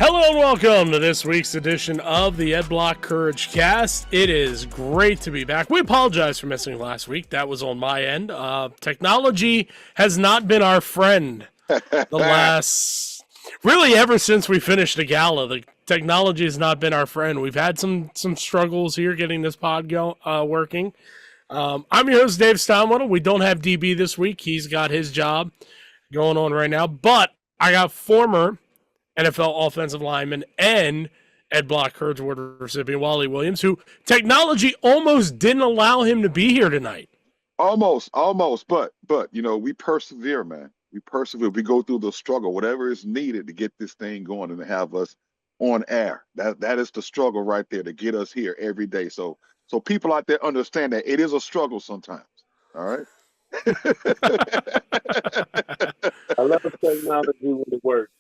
Hello and welcome to this week's edition of the Block CourageCast. It is great to be back. We apologize for missing last week. That was on my end. Technology has not been our friend really ever since we finished the gala. The technology has not been our friend. We've had some struggles here getting this pod working. I'm your host, Dave Steinwedel. We don't have DB this week. He's got his job going on right now, but I got former NFL offensive lineman and Block Courage Award recipient Wally Williams, who technology almost didn't allow him to be here tonight. Almost, but you know, we persevere, man. We persevere. We go through the struggle, whatever is needed to get this thing going and to have us on air. That is the struggle right there to get us here every day. So people out there understand that it is a struggle sometimes. All right. I love technology when it works.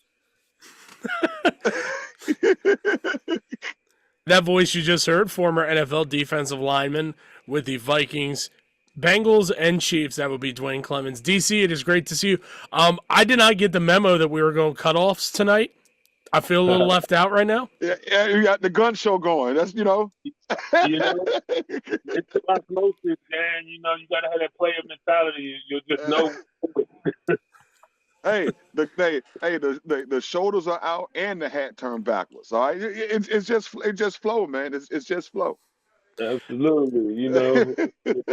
That voice you just heard, former NFL defensive lineman with the Vikings, Bengals, and Chiefs. That would be Duane Clemons. DC, it is great to see you. I did not get the memo that we were going cutoffs tonight. I feel a little left out right now. Yeah, you got the gun show going. That's it's osmosis, man. You know, you gotta have that player mentality. You'll just know. The shoulders are out and the hat turned backwards. All right, it's just flow, man. It's just flow. Absolutely. You know, if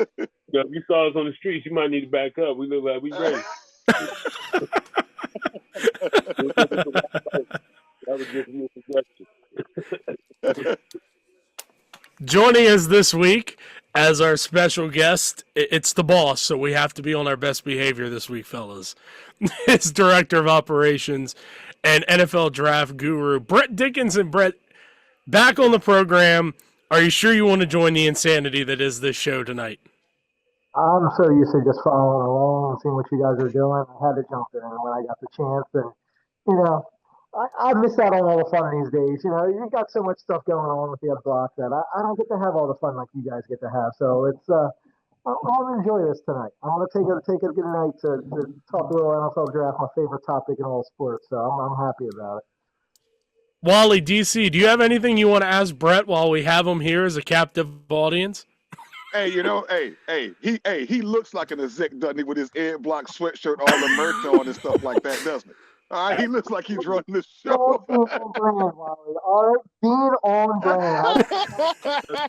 you saw us on the streets, you might need to back up. We look like we ready. That was just me a suggestion. Joining us this week as our special guest, it's the boss, so we have to be on our best behavior this week, fellas. It's Director of Operations and NFL Draft Guru, Brett Dickinson. Brett, back on the program. Are you sure you want to join the insanity that is this show tonight? I'm so used to just following along and seeing what you guys are doing. I had to jump in when I got the chance, and you know, I miss out on all the fun these days. You know, you got so much stuff going on with the block that I don't get to have all the fun like you guys get to have. So it's I'll enjoy this tonight. I want to take a good night to talk a little NFL draft, my favorite topic in all sports. So I'm happy about it. Wally, DC, do you have anything you want to ask Brett while we have him here as a captive audience? Hey, you know, he looks like an exec, doesn't he, with his Ed Block sweatshirt, all the merch on and stuff like that, doesn't he? All right, he looks like he's running the show. Being on brand, Wally. All right, being on brand.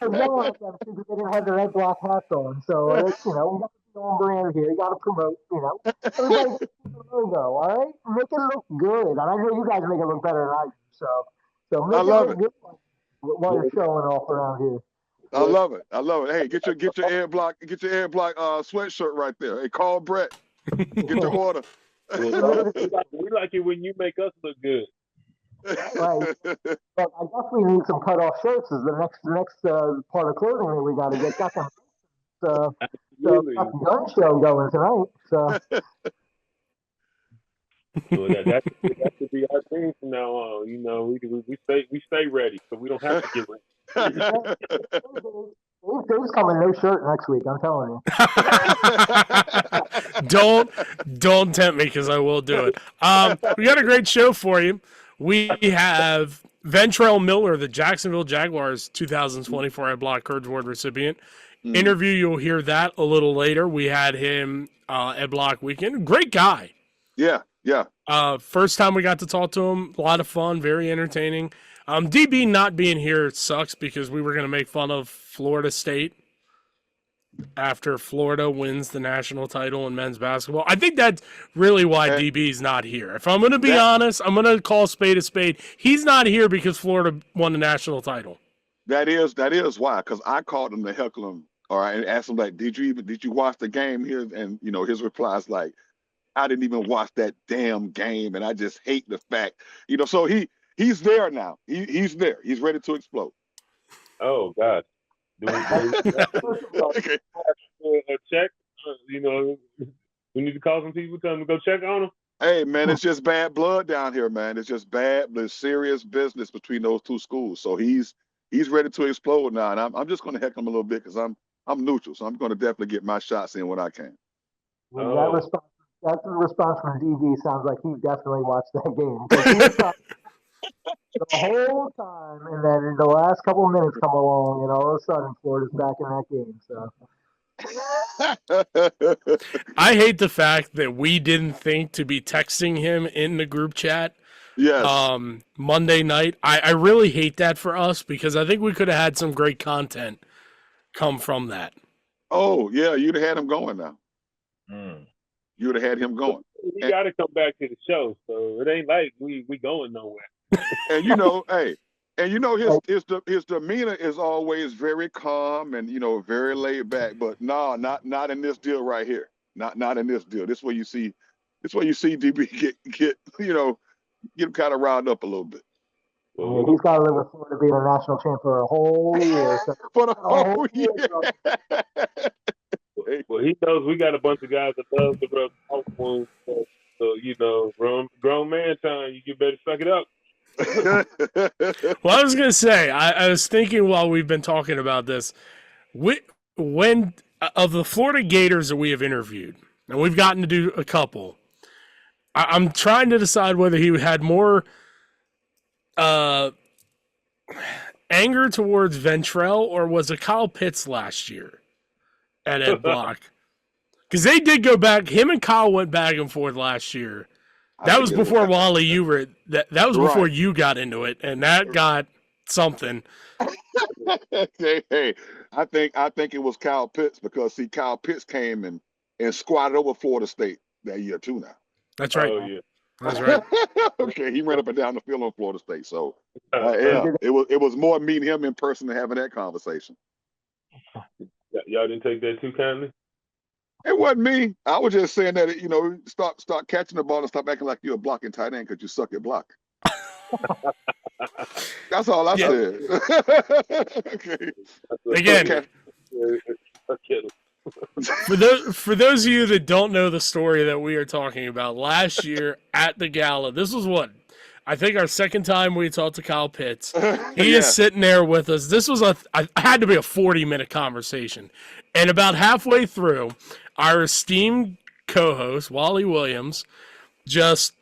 They didn't have their Ed Block hats on, so you know, we got to be on brand here. You got to promote, you know. Everybody gets the logo, all right? Make it look good, and I know you guys make it look better than I do. So make I love it good while you're showing off around here. I love it. Hey, get your Ed Block sweatshirt right there. Hey, call Brett. Get your order. We like it when you make us look good. Right. But I definitely need some cut-off shirts. Is the next part of clothing that we got to get. Got some gun show going tonight. So. So that should be our thing from now on. You know, we stay ready, so we don't have to get ready. Dave's coming no shirt next week. I'm telling you. Don't tempt me because I will do it. We got a great show for you. We have Ventrell Miller, the Jacksonville Jaguars 2024 Block Courage Award recipient. Interview, you'll hear that a little later. We had him at Block Weekend. Great guy. Yeah. First time we got to talk to him, a lot of fun, very entertaining. DB not being here sucks because we were going to make fun of Florida State after Florida wins the national title in men's basketball. I think that's really why DB's not here. If I'm going to be honest, I'm going to call spade a spade. He's not here because Florida won the national title. That is why, because I called him to heckle him, all right, and asked him, like, did you watch the game here? And, you know, his reply is like, I didn't even watch that damn game, and I just hate the fact, you know. So he's there now. He's there. He's ready to explode. Oh God! Okay. A check. You know, we need to call some people, tell them to go check on them. Hey man, it's just bad blood down here, man. It's just bad, but serious business between those two schools. So he's ready to explode now, and I'm just going to heckle him a little bit because I'm neutral. So I'm going to definitely get my shots in when I can. That response from DB sounds like he definitely watched that game. the whole time, and then in the last couple of minutes come along, and all of a sudden Florida's back in that game. So I hate the fact that we didn't think to be texting him in the group chat Yes. Monday night. I really hate that for us because I think we could have had some great content come from that. Oh, yeah, you'd have had him going now. You would have had him going. He got to come back to the show, so it ain't like we going nowhere. And his demeanor is always very calm and very laid back. But no, not in this deal right here. Not in this deal. This is where you see DB get him kind of riled up a little bit. he's got to live with Florida being a national champ for a whole year. So, For the whole year. Well, he knows we got a bunch of guys that love to rub salt wounds. So grown man time, you better suck it up. Well, I was going to say, I was thinking while we've been talking about this, when of the Florida Gators that we have interviewed, and we've gotten to do a couple, I'm trying to decide whether he had more anger towards Ventrell or was it Kyle Pitts last year at Ed Block? Because they did go back. Him and Kyle went back and forth last year. That was before Wally. You were that was before Right. you got into it, and that got something. Hey, I think it was Kyle Pitts because Kyle Pitts came and squatted over Florida State that year too. Now That's right. Oh yeah. That's right. okay, he ran up and down the field on Florida State. So yeah, it was more meeting him in person than having that conversation. Y'all didn't take that too kindly. It wasn't me. I was just saying that start catching the ball and stop acting like you're a blocking tight end because you suck at block. That's all I said. Okay. Again, for those of you that don't know the story that we are talking about, last year at the gala, this was what I think our second time we talked to Kyle Pitts. He is sitting there with us. This was I had to be a 40-minute conversation, and about halfway through, our esteemed co-host Wally Williams just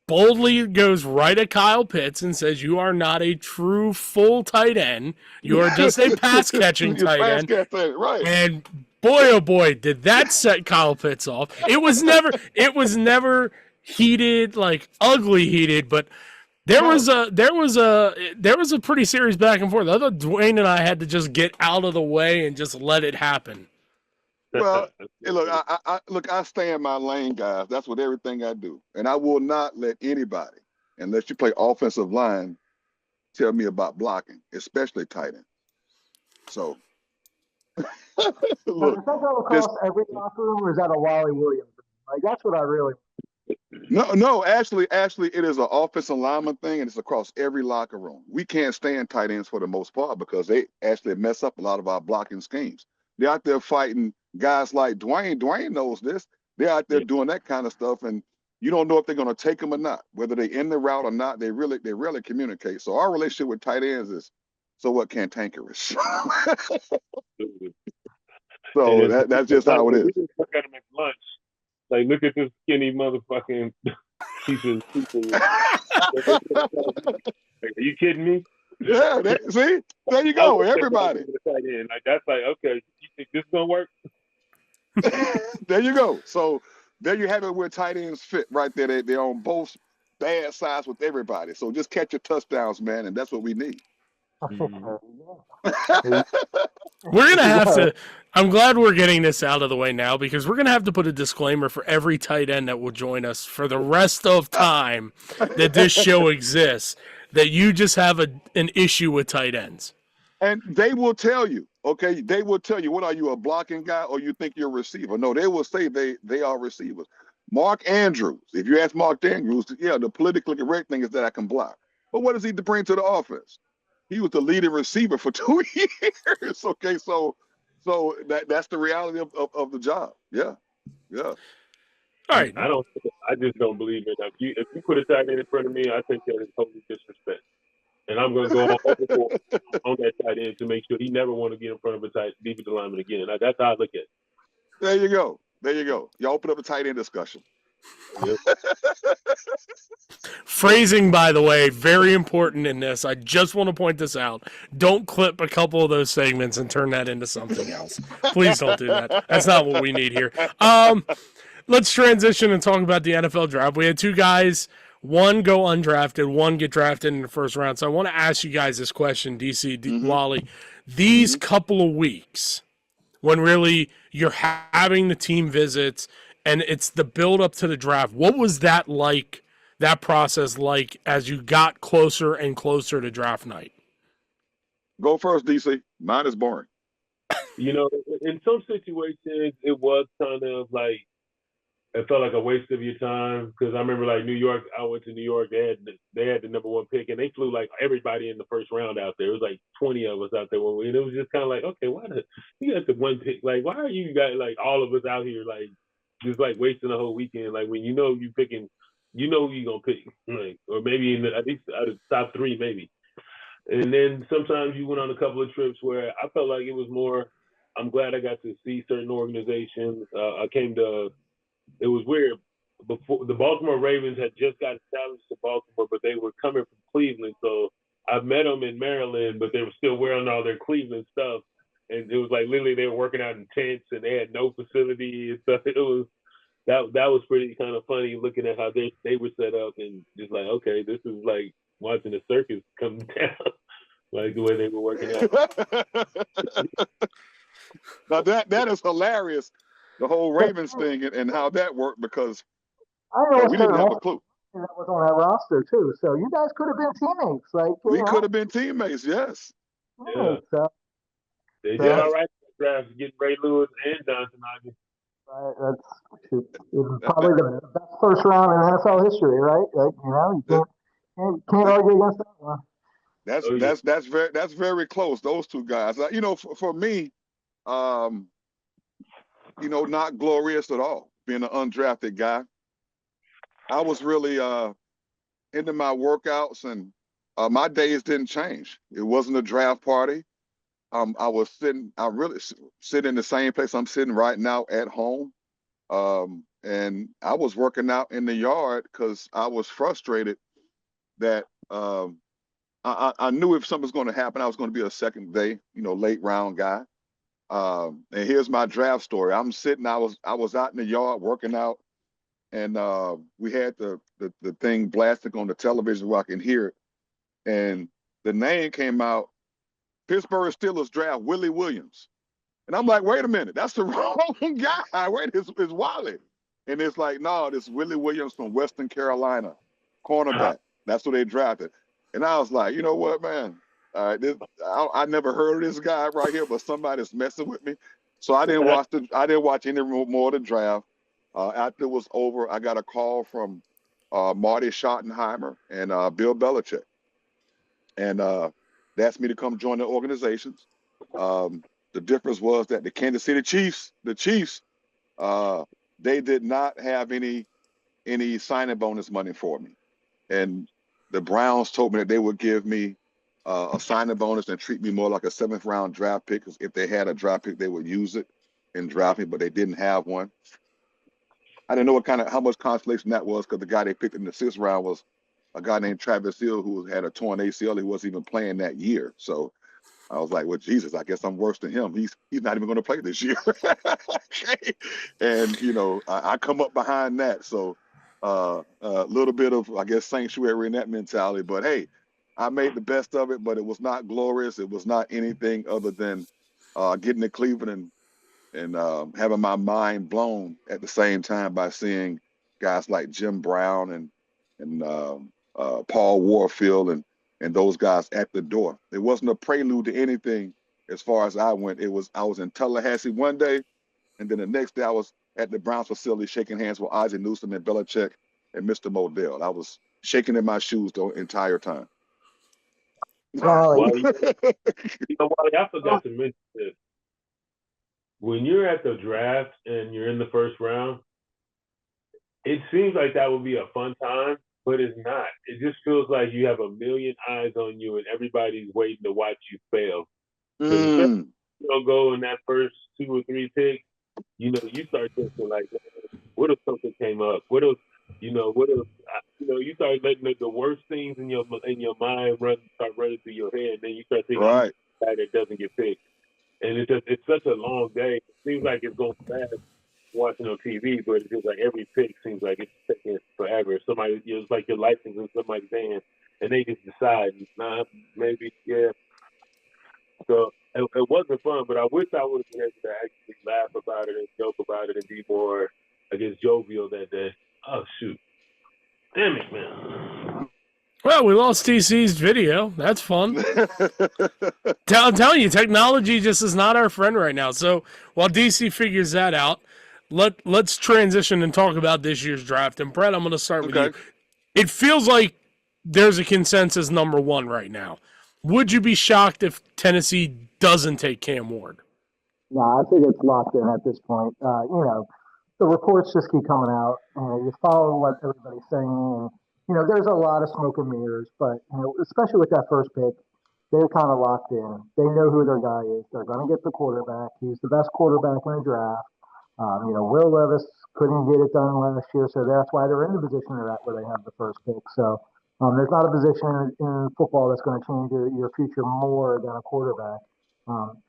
boldly goes right at Kyle Pitts and says, "You are not a true full tight end. You are just a pass catching tight end." Right. And boy, oh boy, did that set Kyle Pitts off. It was never heated, like ugly heated, but there was a pretty serious back and forth. I thought Duane and I had to just get out of the way and just let it happen. Well, hey, look, I stay in my lane, guys. That's what everything I do. And I will not let anybody, unless you play offensive line, tell me about blocking, especially tight end. So, look, does that go across every locker room, or is that a Wally Williams? Like, that's what I really. No. Actually, it is an offensive lineman thing, and it's across every locker room. We can't stand tight ends for the most part because they actually mess up a lot of our blocking schemes. They're out there fighting guys like Duane. Duane knows this. They're out there doing that kind of stuff, and you don't know if they're going to take them or not. Whether they're in the route or not, they rarely communicate. So our relationship with tight ends is somewhat cantankerous. So that's just how it is. Look at him at lunch. Like, look at this skinny motherfucking piece of. Are you kidding me? Yeah, see, there you go, everybody. Like, that's like, okay, you think this is gonna work? There you go. So there you have it where tight ends fit right there. They're on both bad sides with everybody. So just catch your touchdowns, man, and that's what we need. We're going to have to – I'm glad we're getting this out of the way now because we're going to have to put a disclaimer for every tight end that will join us for the rest of time that this show exists, that you just have an issue with tight ends. And they will tell you, okay, they will tell you, what are you, a blocking guy or you think you're a receiver? No, they will say they are receivers. Mark Andrews, if you ask Mark Andrews, yeah, the politically correct thing is that I can block. But what does he bring to the offense? He was the leading receiver for 2 years. Okay, so that's the reality of the job. Yeah. All right. I just don't believe it. If you put a tight end in front of me, I think that is totally disrespect. And I'm going to go overboard on that tight end to make sure he never want to get in front of a tight defensive lineman again. That's how I look at it. There you go. Y'all open up a tight end discussion. Yep. Phrasing, by the way, very important in this. I just want to point this out. Don't clip a couple of those segments and turn that into something else. Please don't do that. That's not what we need here. Let's transition and talk about the NFL draft. We had two guys, one go undrafted, one get drafted in the first round. So I want to ask you guys this question, DC, Wally. These couple of weeks, when really you're having the team visits and it's the build up to the draft, what was that like, that process like, as you got closer and closer to draft night? Go first, DC. Mine is boring. You know, in some situations, it was kind of like, it felt like a waste of your time, because I remember like New York, I went to New York, they had the number one pick, and they flew like everybody in the first round out there. It was like 20 of us out there, and it was just kind of like, okay, you got the one pick? Like, why are you guys, like, all of us out here, like, just like wasting the whole weekend? Like, when you know you picking, you know who you gonna pick, like, or maybe at least out of the top three, maybe. And then sometimes you went on a couple of trips where I felt like it was more, I'm glad I got to see certain organizations. It was weird. Before, the Baltimore Ravens had just got established in Baltimore, but they were coming from Cleveland. So I met them in Maryland, but they were still wearing all their Cleveland stuff. And it was like literally they were working out in tents and they had no facility and stuff. It was that was pretty kind of funny looking at how they were set up, and just like, okay, this is like watching a circus come down, like the way they were working out. Now that is hilarious. The whole Ravens thing and how that worked, because we didn't have a clue. That was on that roster too. So you guys could have been teammates. Like we could have been teammates. Yes. Yeah. So, they did all right in the draft, getting Ray Lewis and Johnson Ivy. Right, that's probably the best first round in NFL history, right? Like, you can't argue against that one. That's very close. Those two guys. You know, for me, you know, not glorious at all being an undrafted guy. I was really into my workouts, and my days didn't change. It wasn't a draft party. I really sit in the same place I'm sitting right now at home. And I was working out in the yard because I was frustrated that I knew if something was going to happen, I was going to be a second day, late round guy. And here's my draft story. I'm sitting, I was out in the yard working out, and we had the thing blasting on the television where I can hear it. And the name came out, Pittsburgh Steelers draft Willie Williams. And I'm like, wait a minute, that's the wrong guy. Wait, it's Wally. And it's like, no, this Willie Williams from Western Carolina, cornerback. That's what they drafted. And I was like, you know what, man? All right, I never heard of this guy right here, but somebody's messing with me. So I didn't watch any more of the draft. After it was over, I got a call from Marty Schottenheimer and Bill Belichick, and they asked me to come join the organizations. The difference was that the Kansas City Chiefs, they did not have any signing bonus money for me, and the Browns told me that they would give me a signing bonus and treat me more like a 7th round draft pick, because if they had a draft pick, they would use it in drafting, but they didn't have one. I didn't know how much consolation that was, because the guy they picked in the 6th round was a guy named Travis Hill, who had a torn ACL. He wasn't even playing that year. So I was like, well, Jesus, I guess I'm worse than him. He's not even going to play this year. Okay. And, I come up behind that. So a little bit of, I guess, sanctuary in that mentality. But, hey, I made the best of it, but it was not glorious. It was not anything other than getting to Cleveland and having my mind blown at the same time by seeing guys like Jim Brown and Paul Warfield and those guys at the door. It wasn't a prelude to anything as far as I went. I was in Tallahassee one day, and then the next day I was at the Browns facility shaking hands with Ozzie Newsome and Belichick and Mr. Modell. I was shaking in my shoes the entire time. Wally, I forgot to mention this. When you're at the draft and you're in the first round, it seems like that would be a fun time, but it's not. It just feels like you have a million eyes on you and everybody's waiting to watch you fail. You don't go in that first 2 or 3 picks, you start thinking like, What if something came up? What if you start letting the worst things in your mind start running through your head, and then you start thinking Right. that doesn't get fixed. And it's such a long day. It seems like it's going fast watching on TV, but it's just like every pick seems like it's taking forever. It's like your life is in somebody's hands, and they just decide, nah, maybe, yeah. So it wasn't fun, but I wish I would have been able to actually laugh about it and joke about it and be more, I guess, jovial that day. Oh, shoot. Damn it, man. Well, we lost TC's video. That's fun. I'm telling you, technology just is not our friend right now. So while DC figures that out, let's transition and talk about this year's draft. And Brett, I'm going to start with you. It feels like there's a consensus number one right now. Would you be shocked if Tennessee doesn't take Cam Ward? No, I think it's locked in at this point. The reports just keep coming out. You follow what everybody's saying, and there's a lot of smoke and mirrors. But especially with that first pick, they're kind of locked in. They know who their guy is. They're going to get the quarterback. He's the best quarterback in the draft. Will Levis couldn't get it done last year, so that's why they're in the position they're at where they have the first pick. So there's not a position in football that's going to change your future more than a quarterback.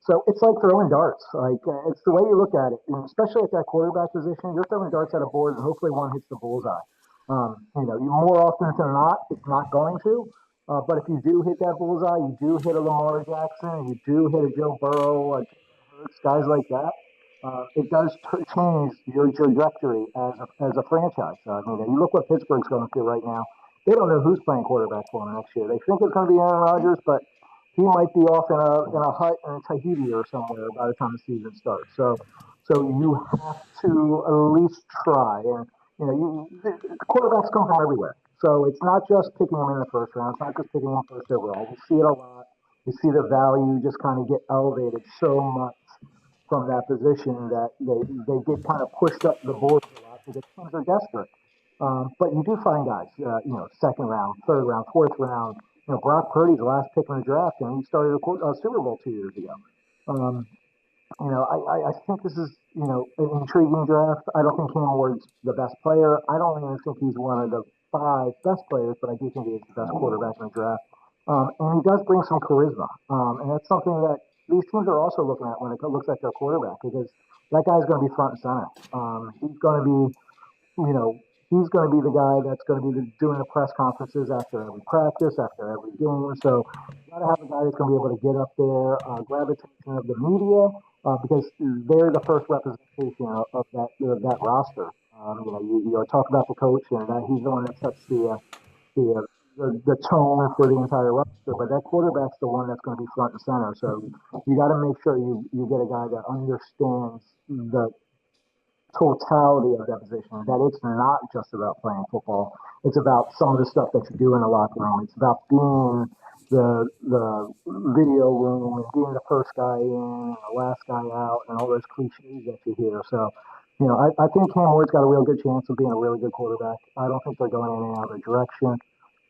So it's like throwing darts. It's the way you look at it, especially at that quarterback position. You're throwing darts at a board, and hopefully one hits the bullseye. You more often than not, it's not going to. But if you do hit that bullseye, you do hit a Lamar Jackson, you do hit a Joe Burrow, guys like that. It does change your trajectory as a franchise. You look what Pittsburgh's going through right now. They don't know who's playing quarterback for them next year. They think it's going to be Aaron Rodgers, but he might be off in a hut in Tahiti or somewhere by the time the season starts. So you have to at least try. And the quarterbacks come from everywhere. So it's not just picking them in the first round. It's not just picking them first overall. We see it a lot. You see the value just kind of get elevated so much from that position that they get kind of pushed up the board a lot because teams are desperate. But you do find guys, second round, third round, fourth round. Brock Purdy's the last pick in the draft, and he started a Super Bowl 2 years ago. I think this is, an intriguing draft. I don't think Cam Ward's the best player. I don't even think he's one of the 5 best players, but I do think he is the best quarterback in the draft. And he does bring some charisma. And that's something that these teams are also looking at when it looks at their quarterback, because that guy's going to be front and center. He's going to be, he's going to be the guy that's going to be doing the press conferences after every practice, after every game. So you got to have a guy that's going to be able to get up there, grab attention of the media, because they're the first representation of that roster. You talk about the coach, and he's the one that sets the tone for the entire roster, but that quarterback's the one that's going to be front and center. So you got to make sure you get a guy that understands the totality of that position, that it's not just about playing football. It's about some of the stuff that you do in the locker room. It's about being the video room and being the first guy in and the last guy out and all those cliches that you hear. So, I think Cam Ward's got a real good chance of being a really good quarterback. I don't think they're going in any other direction.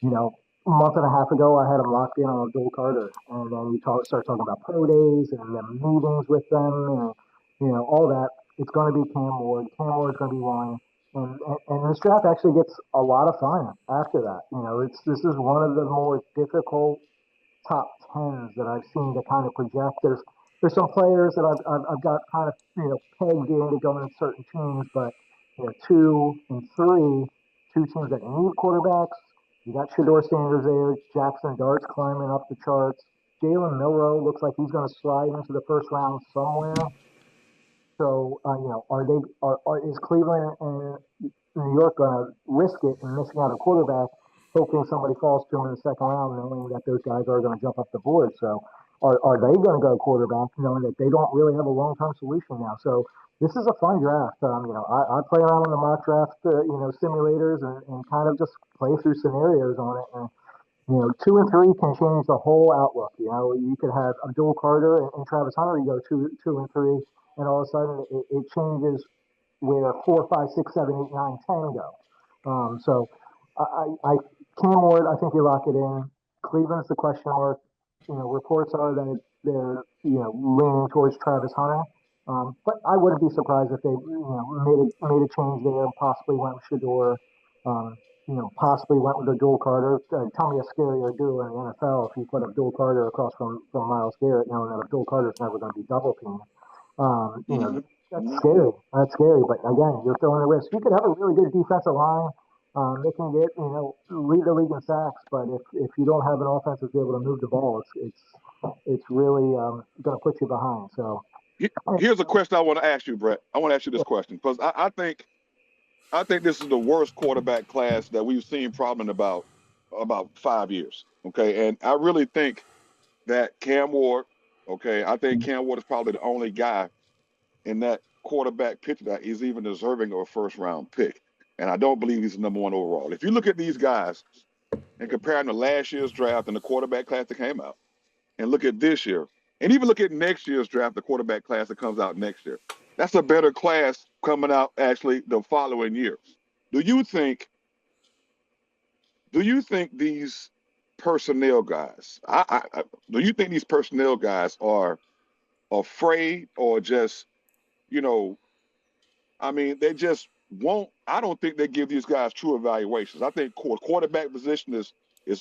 A month and a half ago, I had him locked in on Abdul Carter, and then we start talking about pro days and the meetings with them, and all that. It's going to be Cam Ward. Cam Ward's going to be one, and this draft actually gets a lot of fun after that. This is one of the more difficult top 10s that I've seen to kind of project. There's some players that I've got kind of pegged in to go in certain teams, but 2 and 3, 2 teams that need quarterbacks. You got Shedur Sanders there, Jackson Dart's climbing up the charts. Jalen Milroe looks like he's going to slide into the first round somewhere. So is Cleveland and New York going to risk it and missing out a quarterback, hoping somebody falls to them in the second round, knowing that those guys are going to jump up the board? So are they going to go quarterback, knowing that they don't really have a long-term solution now? So this is a fun draft. I play around in the mock draft, simulators and kind of just play through scenarios on it. And 2 and 3 can change the whole outlook. You could have Abdul Carter and Travis Hunter. You go 2 and 3, and all of a sudden it changes where 4, 5, 6, 7, 8, 9, 10 go. So I Cam Ward, I think you lock it in. Cleveland's the question mark. Reports are that they're leaning towards Travis Hunter. But I wouldn't be surprised if they, made a change there and possibly went with Shedur, possibly went with a dual Carter. Tell me a scarier duo in the NFL if you put a dual Carter across from Myles Garrett, knowing that a dual Carter is never going to be double teamed. Mhm. That's scary. That's scary. But again, you're throwing a risk. You could have a really good defensive line. They can get, lead the league in sacks, but if you don't have an offense that's able to move the ball, it's really going to put you behind. So Here's a question I want to ask you, Brett. I want to ask you this question because I think this is the worst quarterback class that we've seen probably in about 5 years. Okay, and I really think that Cam Ward. Okay, I think Cam Ward is probably the only guy in that quarterback picture that is even deserving of a first round pick. And I don't believe he's the number one overall. If you look at these guys and compare them to last year's draft and the quarterback class that came out, and look at this year, and even look at next year's draft, the quarterback class that comes out next year, that's a better class coming out actually the following year. Do you think these personnel guys, do you think these personnel guys are afraid or just, you know, I mean, they just won't. I don't think they give these guys true evaluations. I think quarterback position is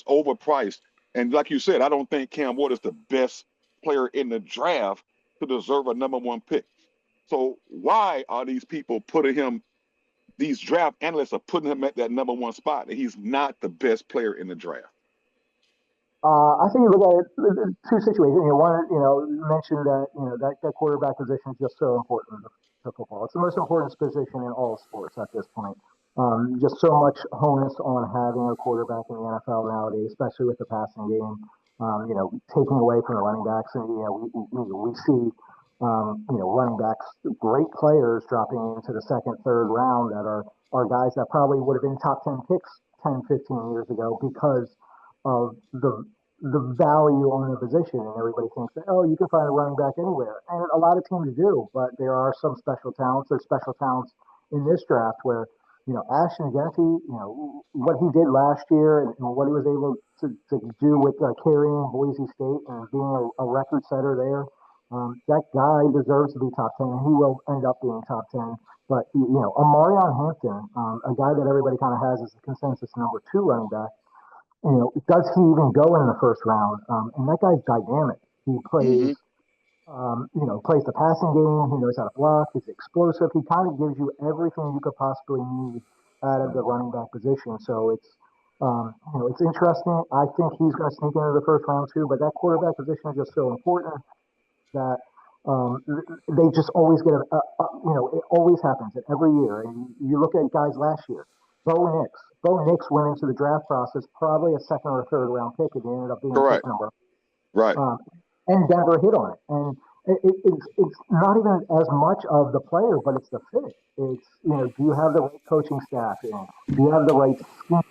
overpriced. And like you said, I don't think Cam Ward is the best player in the draft to deserve a number one pick. So why are these people putting him? These draft analysts are putting him at that number one spot, and he's not the best player in the draft. I think you look at it, two situations. One, you mentioned that that quarterback position is just so important to football. It's the most important position in all sports at this point. Just so much onus on having a quarterback in the NFL nowadays, especially with the passing game. Taking away from the running backs, and we see running backs, great players dropping into the second, third round that are guys that probably would have been top 10 picks 10, 15 years ago because of the value on the position, and everybody thinks that you can find a running back anywhere, and a lot of teams do, but there are some special talents. There's special talents in this draft where Ashton Genty, what he did last year and what he was able to do with carrying Boise State and being a record setter there. That guy deserves to be top 10, and he will end up being top 10. But Amarion Hampton, a guy that everybody kind of has as a consensus number 2 running back. Does he even go in the first round? And that guy's dynamic. He plays, plays the passing game. He knows how to block. He's explosive. He kind of gives you everything you could possibly need out of the running back position. So it's interesting. I think he's going to sneak into the first round too. But that quarterback position is just so important that they just always get it always happens every year. And you look at guys last year, Bo Nix. Bo Nix went into the draft process probably a second or third round pick, and he ended up being a pick number. Right. And Denver hit on it. And it's not even as much of the player, but it's the fit. It's do you have the right coaching staff? Do you have the right scheme?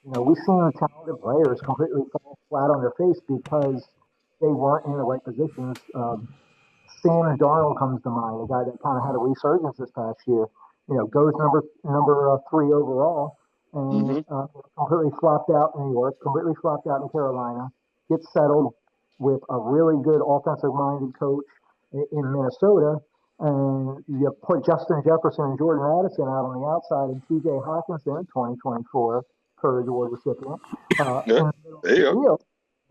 We've seen talented players completely fall flat on their face because they weren't in the right positions. Sam Darnold comes to mind, a guy that kind of had a resurgence this past year. Goes number 3 overall, and completely flopped out in New York, completely flopped out in Carolina, gets settled with a really good offensive-minded coach in Minnesota, and you put Justin Jefferson and Jordan Addison out on the outside, and T.J. Hawkinson, 2024 Courage Award recipient. There you go.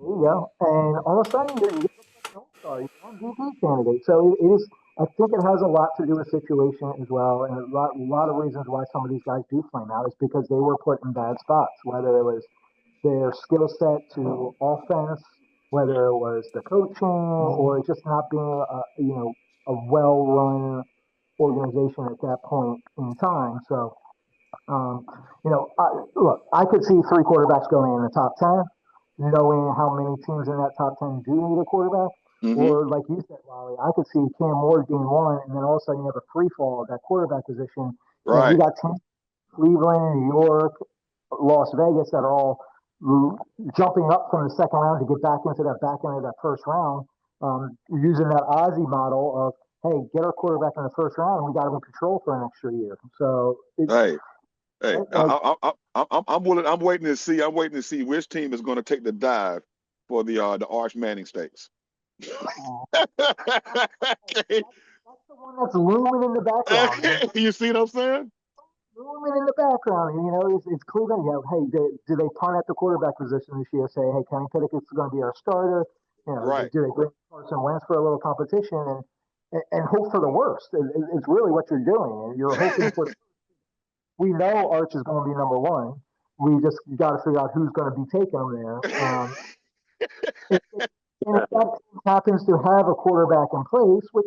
There you go. And all of a sudden, you're an MVP candidate. So it is. I think it has a lot to do with situation as well, and a lot of reasons why some of these guys do flame out is because they were put in bad spots, whether it was their skill set to offense, whether it was the coaching, or just not being a well-run organization at that point in time. So, I could see 3 quarterbacks going in the top 10, knowing how many teams in that top 10 do need a quarterback. Or like you said, Wally, I could see Cam Ward being one, and then all of a sudden you have a free fall at that quarterback position. Right. You got teams Cleveland, New York, Las Vegas that are all jumping up from the second round to get back into that back end of that first round, using that Ozzie model of, hey, get our quarterback in the first round, and we got him in control for an extra year. So I'm waiting to see. I'm waiting to see which team is going to take the dive for the Arch Manning stakes. That's the the one that's looming in the background. You see what I'm saying? Looming in the background. You know, it's Cleveland. You know, hey, do they punt at the quarterback position this year? Say, hey, Kenny Pickett's going to be our starter. You know, Right. do they bring Carson Wentz for a little competition and hope for the worst? It's really what you're doing. You're hoping for. We know Arch is going to be number one. We just got to figure out who's going to be taking him there. And if that team happens to have a quarterback in place, which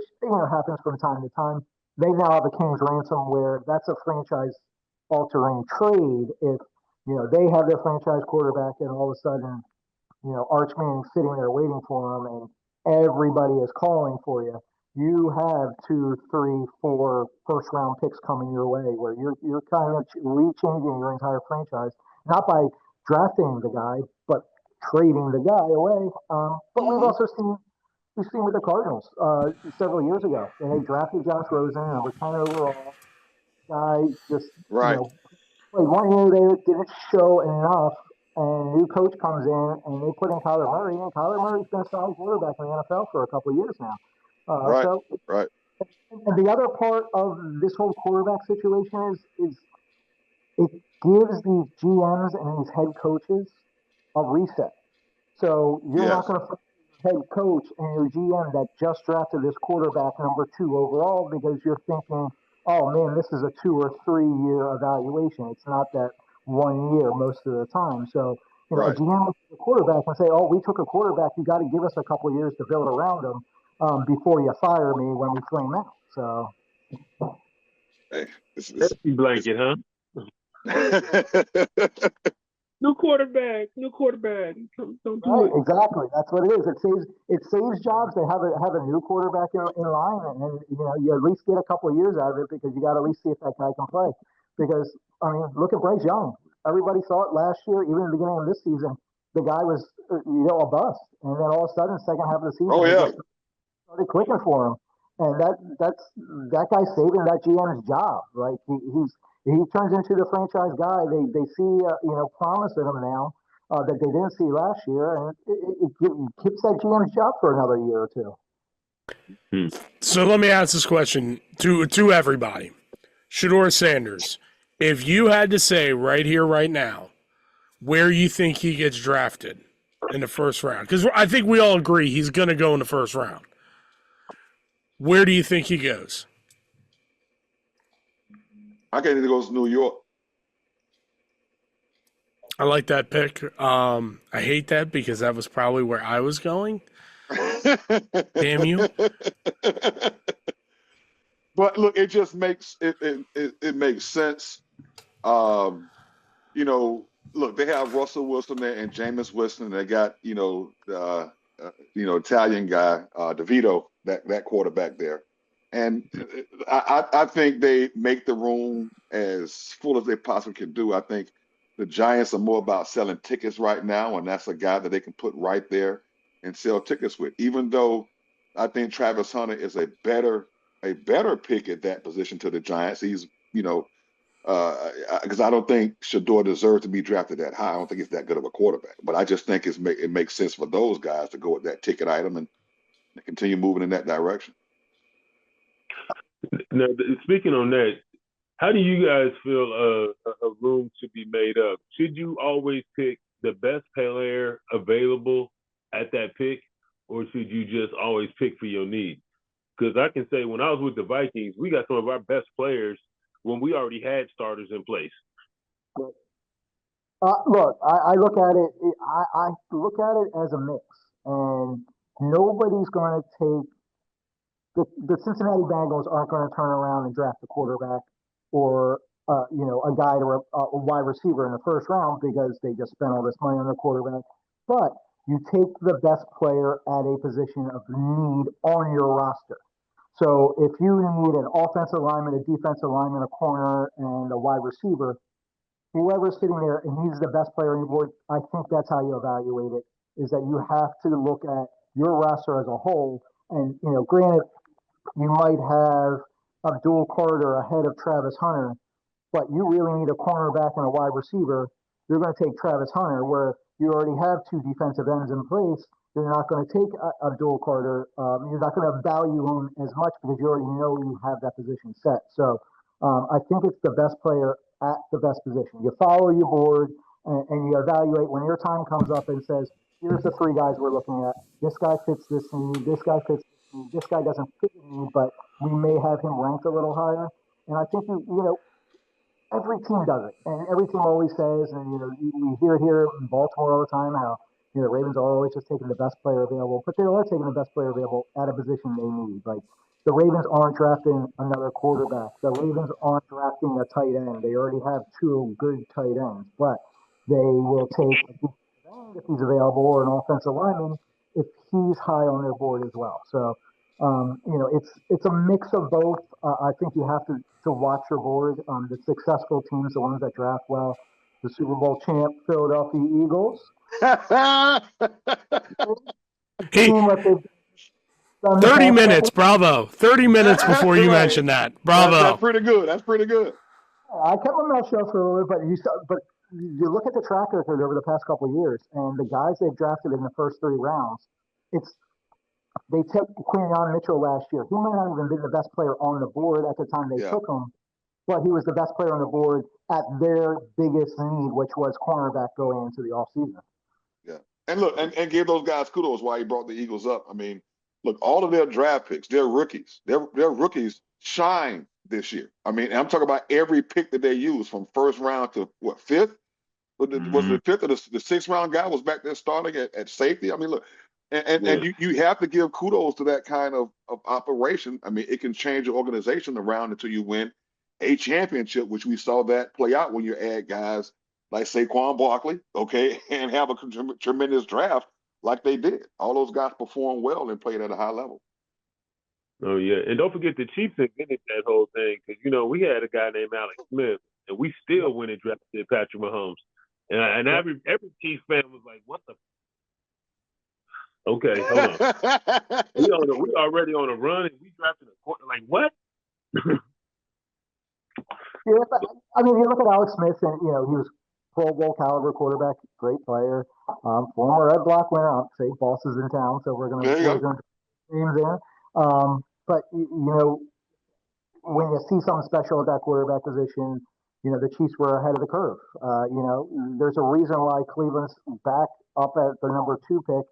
happens from time to time, they now have a king's ransom where that's a franchise-altering trade. If they have their franchise quarterback, and all of a sudden, Arch Manning's sitting there waiting for him, and everybody is calling for you. You have 2, 3, 4 first-round picks coming your way, where you're kind of rechanging your entire franchise, not by drafting the guy, but trading the guy away. But we've also seen with the Cardinals several years ago, and they drafted Josh Rosen, number 10 overall. Guy just Right. played 1 year, they didn't show enough, and new coach comes in, and they put in Kyler Murray, and Kyler Murray's been a solid quarterback in the NFL for a couple of years now. Right. So, Right. and the other part of this whole quarterback situation is it gives these GMs and these head coaches a reset. So you're not Yes. going to find your head coach and your GM that just drafted this quarterback number 2 overall because you're thinking, oh man, this is a 2 or 3 year evaluation. It's not that 1 year most of the time. So a Right. GM looks at the quarterback and say, oh, we took a quarterback. You got to give us a couple of years to build around him before you fire me when we flame out. So. Hey, Safety blanket, huh? New quarterback. Don't do Right, it. exactly. That's what it is. It saves jobs. They have a new quarterback in line, and you at least get a couple of years out of it because you got to at least see if that guy can play. Because look at Bryce Young. Everybody thought last year, even in the beginning of this season, the guy was a bust, and then all of a sudden, second half of the season, Oh yeah. started clicking for him, and that guy saving that GM's job. Right? He turns into the franchise guy. They see promise in him now that they didn't see last year, and it keeps that GM's job for another year or two. So let me ask this question to everybody. Shedur Sanders, if you had to say right here, right now, where you think he gets drafted in the first round, because I think we all agree he's going to go in the first round. Where do you think he goes? I think he goes to New York. I like that pick. I hate that because that was probably where I was going. Damn you. But look, it just makes it makes sense. Look, they have Russell Wilson there and Jameis Winston. They got the Italian guy DeVito, that quarterback there, and I think they make the room as full as they possibly can do. I think the Giants are more about selling tickets right now, and that's a guy that they can put right there and sell tickets with. Even though I think Travis Hunter is a better pick at that position to the Giants. He's because I don't think Shedur deserves to be drafted that high. I don't think he's that good of a quarterback. But I just think it makes sense for those guys to go with that ticket item and continue moving in that direction. Now, speaking on that, how do you guys feel a room should be made up? Should you always pick the best player available at that pick, or should you just always pick for your needs? Because I can say when I was with the Vikings, we got some of our best players when we already had starters in place. Look, I look at it. I look at it as a mix, and nobody's going to take the Cincinnati Bengals aren't going to turn around and draft a quarterback or a guy or a wide receiver in the first round because they just spent all this money on the quarterback. But you take the best player at a position of need on your roster. So if you need an offensive lineman, a defensive lineman, a corner, and a wide receiver, whoever's sitting there and he's the best player on your board, I think that's how you evaluate it, is that you have to look at your roster as a whole. And, granted, you might have Abdul Carter ahead of Travis Hunter, but you really need a cornerback and a wide receiver. You're going to take Travis Hunter, where you already have 2 defensive ends in place. You're not going to take Abdul Carter. You're not going to value him as much because you already know you have that position set. So I think it's the best player at the best position. You follow your board and you evaluate when your time comes up and says, here's the three guys we're looking at. This guy fits this need. This guy fits this need. This guy doesn't fit the need, but we may have him ranked a little higher. And I think, every team does it. And every team always says, and, we hear it here in Baltimore all the time, how, the Ravens are always just taking the best player available, but they are taking the best player available at a position they need. Like, the Ravens aren't drafting another quarterback. The Ravens aren't drafting a tight end. They already have two good tight ends, but they will take a defensive end if he's available or an offensive lineman if he's high on their board as well. So, it's a mix of both. I think you have to watch your board. The successful teams, the ones that draft well, the Super Bowl champ Philadelphia Eagles. Hey, 30 minutes, bravo. 30 minutes before you mentioned that. Bravo. That's pretty good. That's pretty good. I kept my mouth shut for a little bit, but you look at the track record over the past couple of years, and the guys they've drafted in the first 3 rounds, they took Quinyon Mitchell last year. He might not even been the best player on the board at the time they took him, but he was the best player on the board at their biggest need, which was cornerback going into the offseason. Yeah. And look, and give those guys kudos why he brought the Eagles up. I mean, look, all of their draft picks, they're rookies. Their rookies shine this year. I mean, I'm talking about every pick that they used from first round to what, 5th? Was it the 5th or the 6th round guy was back there starting at safety? I mean, look, and you have to give kudos to that kind of operation. I mean, it can change your organization around until you win a championship, which we saw that play out when you add guys like Saquon Barkley, okay, and have a tremendous draft like they did. All those guys performed well and played at a high level. Oh, yeah. And don't forget the Chiefs invented that whole thing because, we had a guy named Alex Smith, and we still went and drafted Patrick Mahomes. And every Chiefs fan was like, what the Okay, hold on. we already on a run, and we drafted a quarter. Like, what? Yeah, I mean, you look at Alex Smith, and he was Pro Bowl caliber quarterback, great player, former Red Block winner. I'll say boss is in town, so we're gonna names there. But when you see something special at that quarterback position, the Chiefs were ahead of the curve. There's a reason why Cleveland's back up at the number 2 pick.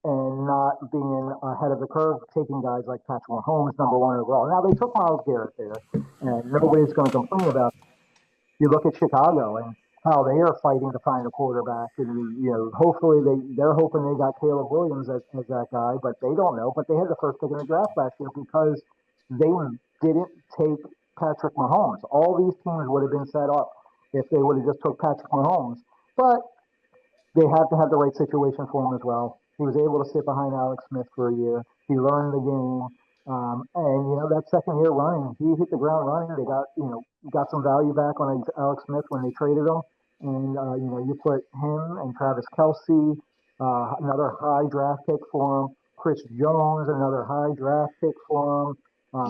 And not being ahead of the curve, taking guys like Patrick Mahomes, number 1 overall. Now, they took Myles Garrett there, and nobody's going to complain about it. You look at Chicago and how they are fighting to find a quarterback, and, hopefully they're hoping they got Caleb Williams as that guy, but they don't know. But they had the first pick in the draft last year because they didn't take Patrick Mahomes. All these teams would have been set up if they would have just took Patrick Mahomes. But they had to have the right situation for him as well. He was able to sit behind Alex Smith for a year. He learned the game. And that second year running, he hit the ground running. They got some value back on Alex Smith when they traded him. And, you put him and Travis Kelce, another high draft pick for him. Chris Jones, another high draft pick for him.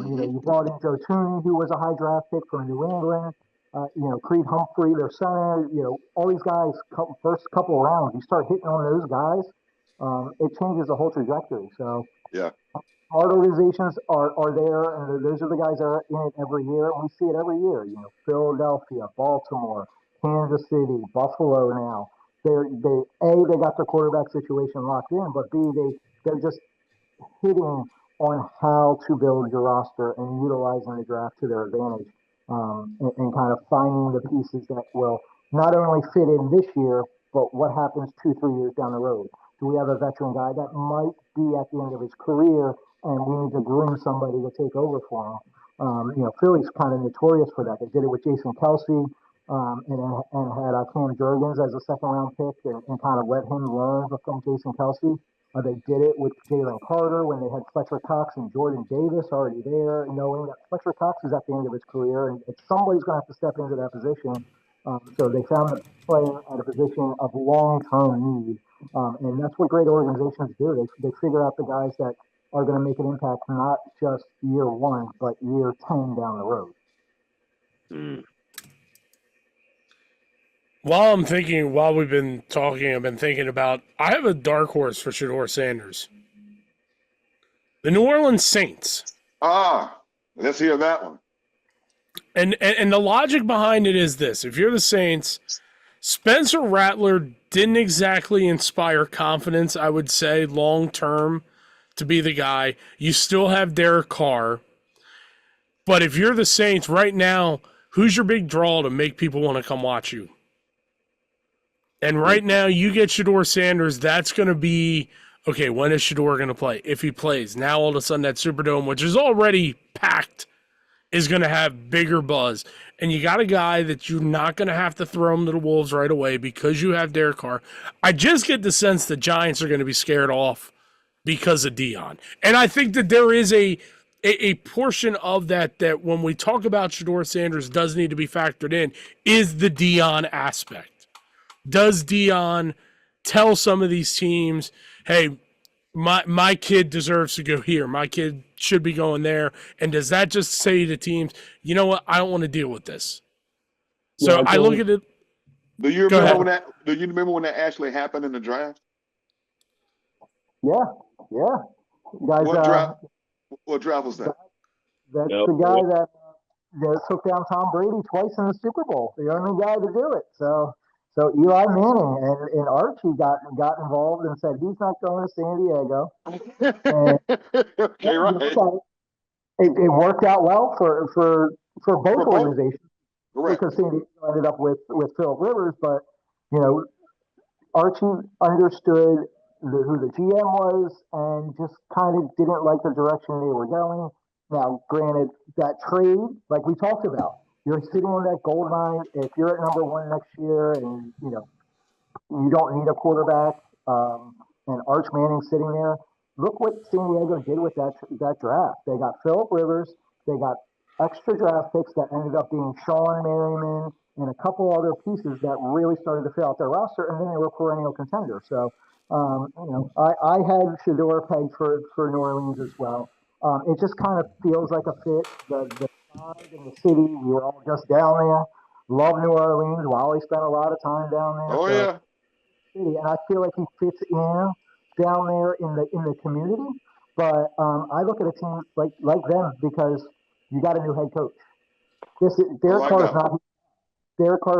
You brought in Joe Tooney, who was a high draft pick from New England. Creed Humphrey, their center, all these guys, first couple of rounds, you start hitting on those guys, it changes the whole trajectory. So, hard organizations are there, and those are the guys that are in it every year, and we see it every year. Philadelphia, Baltimore, Kansas City, Buffalo now. They got their quarterback situation locked in, but B, they're just hitting on how to build your roster and utilizing the draft to their advantage. And kind of finding the pieces that will not only fit in this year, but what happens 2-3 years down the road. Do we have a veteran guy that might be at the end of his career, and we need to groom somebody to take over for him? Philly's kind of notorious for that. They did it with Jason Kelce, and had Cam Jurgens as a second-round pick, and kind of let him learn from Jason Kelce. They did it with Jalen Carter when they had Fletcher Cox and Jordan Davis already there, knowing that Fletcher Cox is at the end of his career, and somebody's going to have to step into that position. So they found a player at a position of long-term need, and that's what great organizations do. They figure out the guys that are going to make an impact not just year 1, but year 10 down the road. While we've been talking, I've been thinking about, I have a dark horse for Shedur Sanders. The New Orleans Saints. Let's hear that one. And the logic behind it is this. If you're the Saints, Spencer Rattler didn't exactly inspire confidence, I would say, long term to be the guy. You still have Derek Carr. But if you're the Saints right now, who's your big draw to make people want to come watch you? And right now, you get Shedur Sanders, that's going to be, okay, when is Shedur going to play? If he plays. Now, all of a sudden, that Superdome, which is already packed, is going to have bigger buzz. And you got a guy that you're not going to have to throw him to the Wolves right away because you have Derek Carr. I just get the sense the Giants are going to be scared off because of Dion. And I think that there is a portion of that when we talk about Shedur Sanders does need to be factored in is the Dion aspect. Does Dion tell some of these teams, hey, my kid deserves to go here. My kid should be going there. And does that just say to teams, you know what, I don't want to deal with this? So I look at it. Do you remember when that actually happened in the draft? Yeah. Guys, what draft was that? That's the guy that took down Tom Brady twice in the Super Bowl. The only guy to do it. So Eli Manning and Archie got involved and said he's not going to San Diego. Okay, right. It worked out well for both organizations. Correct. Because San Diego ended up with Philip Rivers, but Archie understood who the GM was and just kind of didn't like the direction they were going. Now, granted, that trade, like we talked about, you're sitting on that gold mine. If you're at number one next year and, you don't need a quarterback, and Arch Manning sitting there, look what San Diego did with that draft. They got Philip Rivers. They got extra draft picks that ended up being Sean Merriman and a couple other pieces that really started to fill out their roster, and then they were perennial contenders. So, I had Shedur pegged for New Orleans as well. It just kind of feels like a fit. The side and the city, we were all just down there. Love New Orleans. Wally spent a lot of time down there. Oh, yeah. City, and I feel like he fits in down there in the community. But I look at a team like them because you got a new head coach. Derek Carr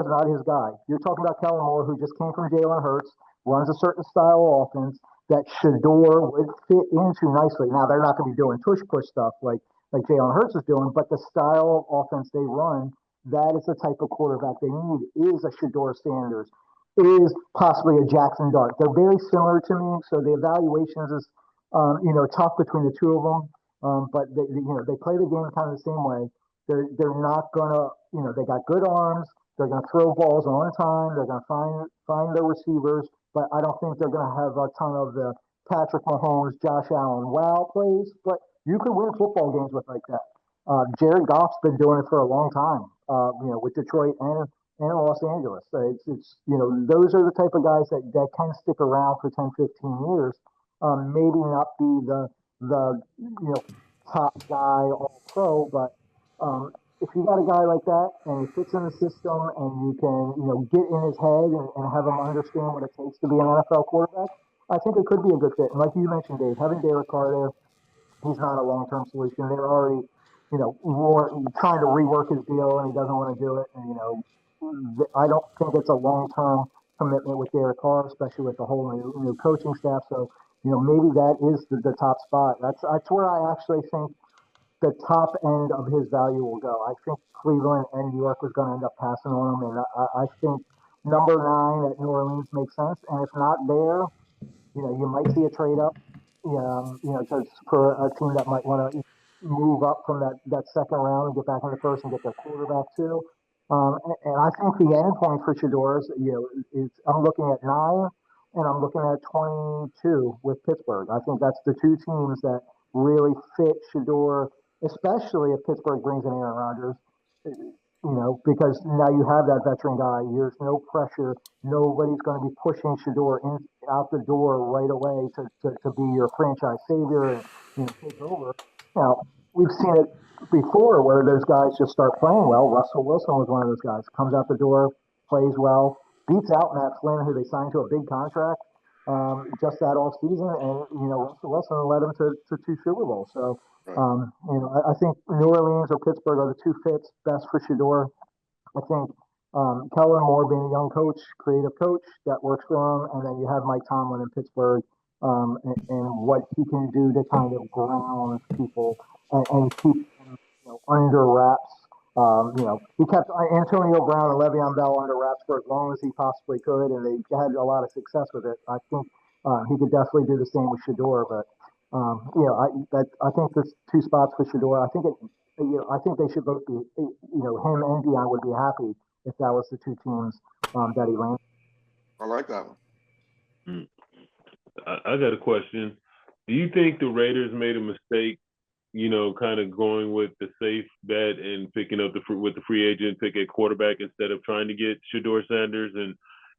is not his guy. You're talking about Kellen Moore, who just came from Jalen Hurts, runs a certain style of offense that Shedur would fit into nicely. Now they're not going to be doing push stuff like Jalen Hurts is doing, but the style of offense they run, that is the type of quarterback they need. Is a Shedur Sanders, is possibly a Jackson Dart. They're very similar to me, so the evaluations is tough between the two of them. But they play the game kind of the same way. They're not gonna they got good arms. They're gonna throw balls on time. They're gonna find their receivers, but I don't think they're gonna have a ton of the Patrick Mahomes, Josh Allen wow plays. But you can win football games with like that. Jared Goff's been doing it for a long time. With Detroit and Los Angeles. It's those are the type of guys that can stick around for 10, 15 years. Maybe not be the top guy all pro, but if you got a guy like that and he fits in the system and you can get in his head and have him understand what it takes to be an NFL quarterback, I think it could be a good fit. And like you mentioned, Dave, having Derek Carr there, he's not a long-term solution. They're already trying to rework his deal and he doesn't want to do it. And I don't think it's a long-term commitment with Derek Carr, especially with the whole new coaching staff. So maybe that is the top spot. That's where I actually think the top end of his value will go. I think Cleveland and New York was going to end up passing on him, and I think number 9 at New Orleans makes sense. And if not there, you might see a trade up, because for a team that might want to move up from that second round and get back in the first and get their quarterback too. And I think the end point for Shedur is I'm looking at 9 and I'm looking at 22 with Pittsburgh. I think that's the two teams that really fit Shedur, especially if Pittsburgh brings in Aaron Rodgers. Because now you have that veteran guy. There's no pressure. Nobody's going to be pushing Shedur out the door right away to be your franchise savior and take over. Now, we've seen it before where those guys just start playing well. Russell Wilson was one of those guys. Comes out the door, plays well, beats out Matt Flynn, who they signed to a big contract just that off season, and Russell Wilson led him to 2 Super Bowls. So Right. I think New Orleans or Pittsburgh are the 2 fits best for Shedur. I think Kellen Moore being a young coach, creative coach, that works for him, and then you have Mike Tomlin in Pittsburgh, and what he can do to kind of ground people and keep them under wraps. He kept Antonio Brown and Le'Veon Bell under wraps for as long as he possibly could, and they had a lot of success with it. I think he could definitely do the same with Shedur, but I think there's 2 spots for Shedur. I think they should both be, him and Dion would be happy if that was the 2 teams that he landed. I like that one. I got a question. Do you think the Raiders made a mistake, kind of going with the safe bet and picking up with the free agent pick at quarterback instead of trying to get Shedur Sanders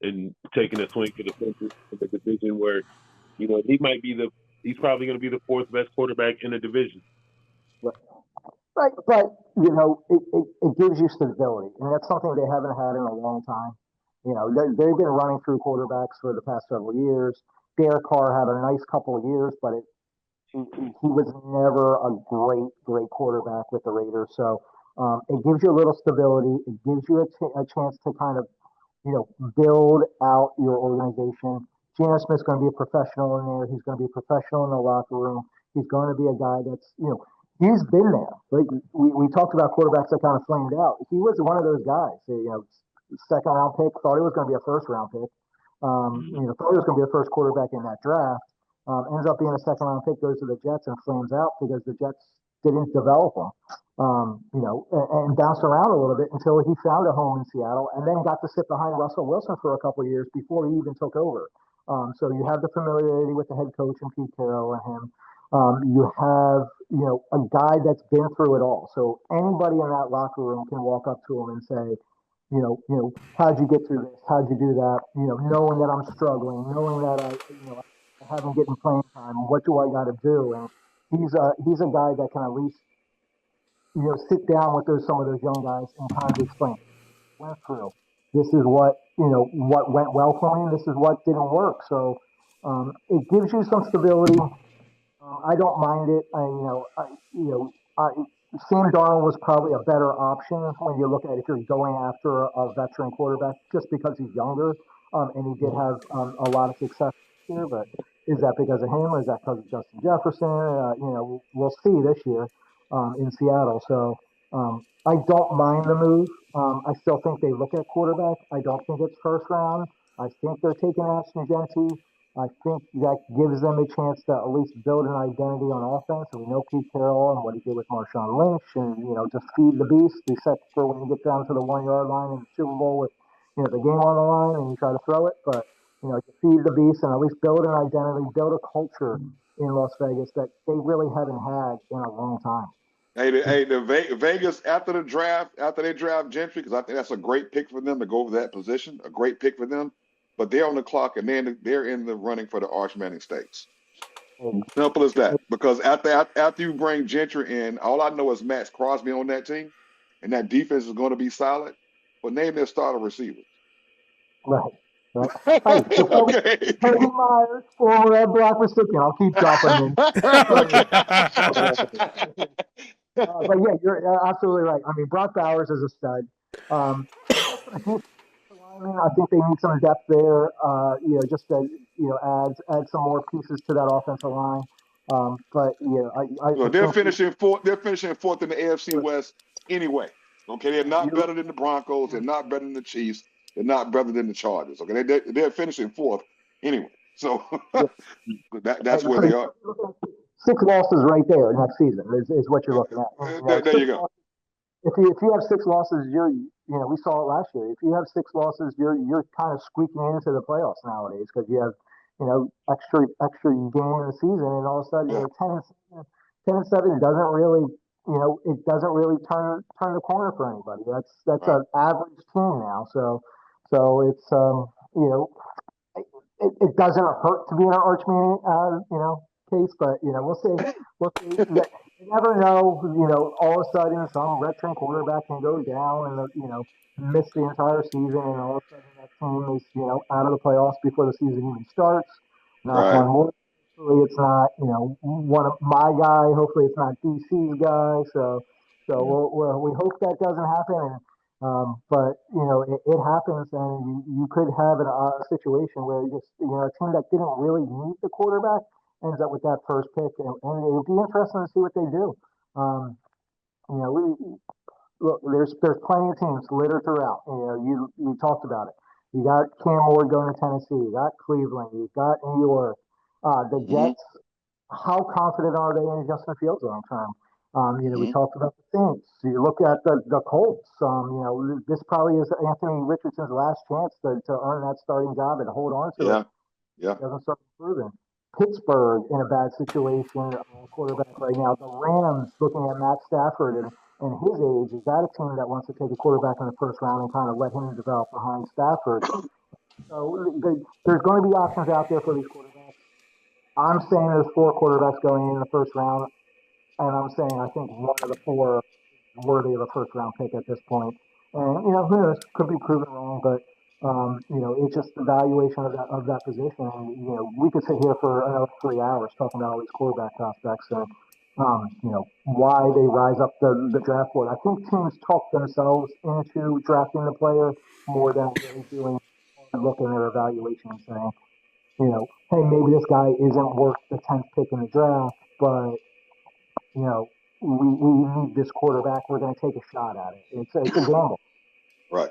and taking a swing for the fences in the division where, he's probably going to be the 4th best quarterback in the division. Right, but it gives you stability, and that's something they haven't had in a long time. They've been running through quarterbacks for the past several years. Derek Carr had a nice couple of years, but he was never a great quarterback with the Raiders. So it gives you a little stability. It gives you a chance to kind of build out your organization. Geno Smith's going to be a professional in there. He's going to be a professional in the locker room. He's going to be a guy that's he's been there. Like we talked about quarterbacks that kind of flamed out. He was one of those guys. 2nd round pick, thought he was going to be a 1st round pick. Thought he was going to be the first quarterback in that draft. Ends up being a 2nd round pick, goes to the Jets and flames out because the Jets didn't develop him. And bounced around a little bit until he found a home in Seattle, and then got to sit behind Russell Wilson for a couple of years before he even took over. So you have the familiarity with the head coach and Pete Carroll and him. You have, a guy that's been through it all. So anybody in that locker room can walk up to him and say, how'd you get through this? How'd you do that? Knowing that I'm struggling, knowing that I haven't getting playing time. What do I got to do? And he's a guy that can at least, sit down with some of those young guys and kind of explain went through. This is what what went well for me. This is what didn't work. So it gives you some stability. I don't mind it. Sam Darnold was probably a better option when you look at if you're going after a veteran quarterback, just because he's younger, and he did have a lot of success here. But is that because of him, or is that because of Justin Jefferson? We'll see this year in Seattle. So I don't mind the move. I still think they look at quarterback. I don't think it's 1st round. I think they're taking Ashton Genty. I think that gives them a chance to at least build an identity on offense. And we know Pete Carroll and what he did with Marshawn Lynch, and just feed the beast. Be set for when you get down to the 1-yard line in the Super Bowl with the game on the line, and you try to throw it. But you feed the beast and at least build an identity, build a culture in Las Vegas that they really haven't had in a long time. Vegas after the draft, after they draft Gentry, because I think that's a great pick for them to go over that position, a great pick for them. But they're on the clock, and then they're in the running for the Arch Manning Stakes. Simple as that. Because after you bring Gentry in, all I know is Max Crosby on that team, and that defense is going to be solid. But name their starter receivers. Right. Okay. Tony Myers, former Block recipient. I'll keep dropping them. But yeah, you're absolutely right. I mean, Brock Bowers is a stud. I think they need some depth there. Just to add some more pieces to that offensive line. But they're finishing fourth. They're finishing 4th in the AFC West anyway. Okay, they're not better than the Broncos. They're not better than the Chiefs. They're not better than the Chargers. Okay, they're finishing 4th anyway. So that's where they are. 6 losses right there next season is what you're looking at. There you go. If you have 6 losses, we saw it last year. If you have 6 losses, you're kind of squeaking into the playoffs nowadays because you have extra game in the season, and all of a sudden 10-7 doesn't really it doesn't really turn the corner for anybody. That's an average team now. So it's it doesn't hurt to be an Arch Manning case, but we'll see. We'll see. You never know. All of a sudden, some veteran quarterback can go down and miss the entire season, and all of a sudden that team is out of the playoffs before the season even starts. Knock Right. on wood. Hopefully, it's not one of my guy. Hopefully, it's not DC's guy. So we hope that doesn't happen. But it happens, and you could have a situation where just a team that didn't really need the quarterback ends up with that first pick, and it'll be interesting to see what they do. Look, there's plenty of teams littered throughout. You talked about it. You got Cam Ward going to Tennessee. You got Cleveland. You got New York. The Jets. How confident are they in Justin Fields long term? We talked about the Saints. You look at the Colts. This probably is Anthony Richardson's last chance to earn that starting job and hold on to it. Yeah. Doesn't start improving. Pittsburgh in a bad situation, quarterback right now. The Rams looking at Matt Stafford and his age. Is that a team that wants to take a quarterback in the first round and kind of let him develop behind Stafford? So there's going to be options out there for these quarterbacks. I'm saying there's 4 quarterbacks going in the first round. And I'm saying I think one of the 4 is worthy of a first-round pick at this point. And, who knows? Could be proven wrong, but, it's just the valuation of that position. And, we could sit here for another 3 hours talking about all these quarterback prospects and, why they rise up the draft board. I think teams talk themselves into drafting the player more than really doing and looking at their evaluation and saying, hey, maybe this guy isn't worth the 10th pick in the draft, but we need this quarterback. We're going to take a shot at it. It's a gamble. Right.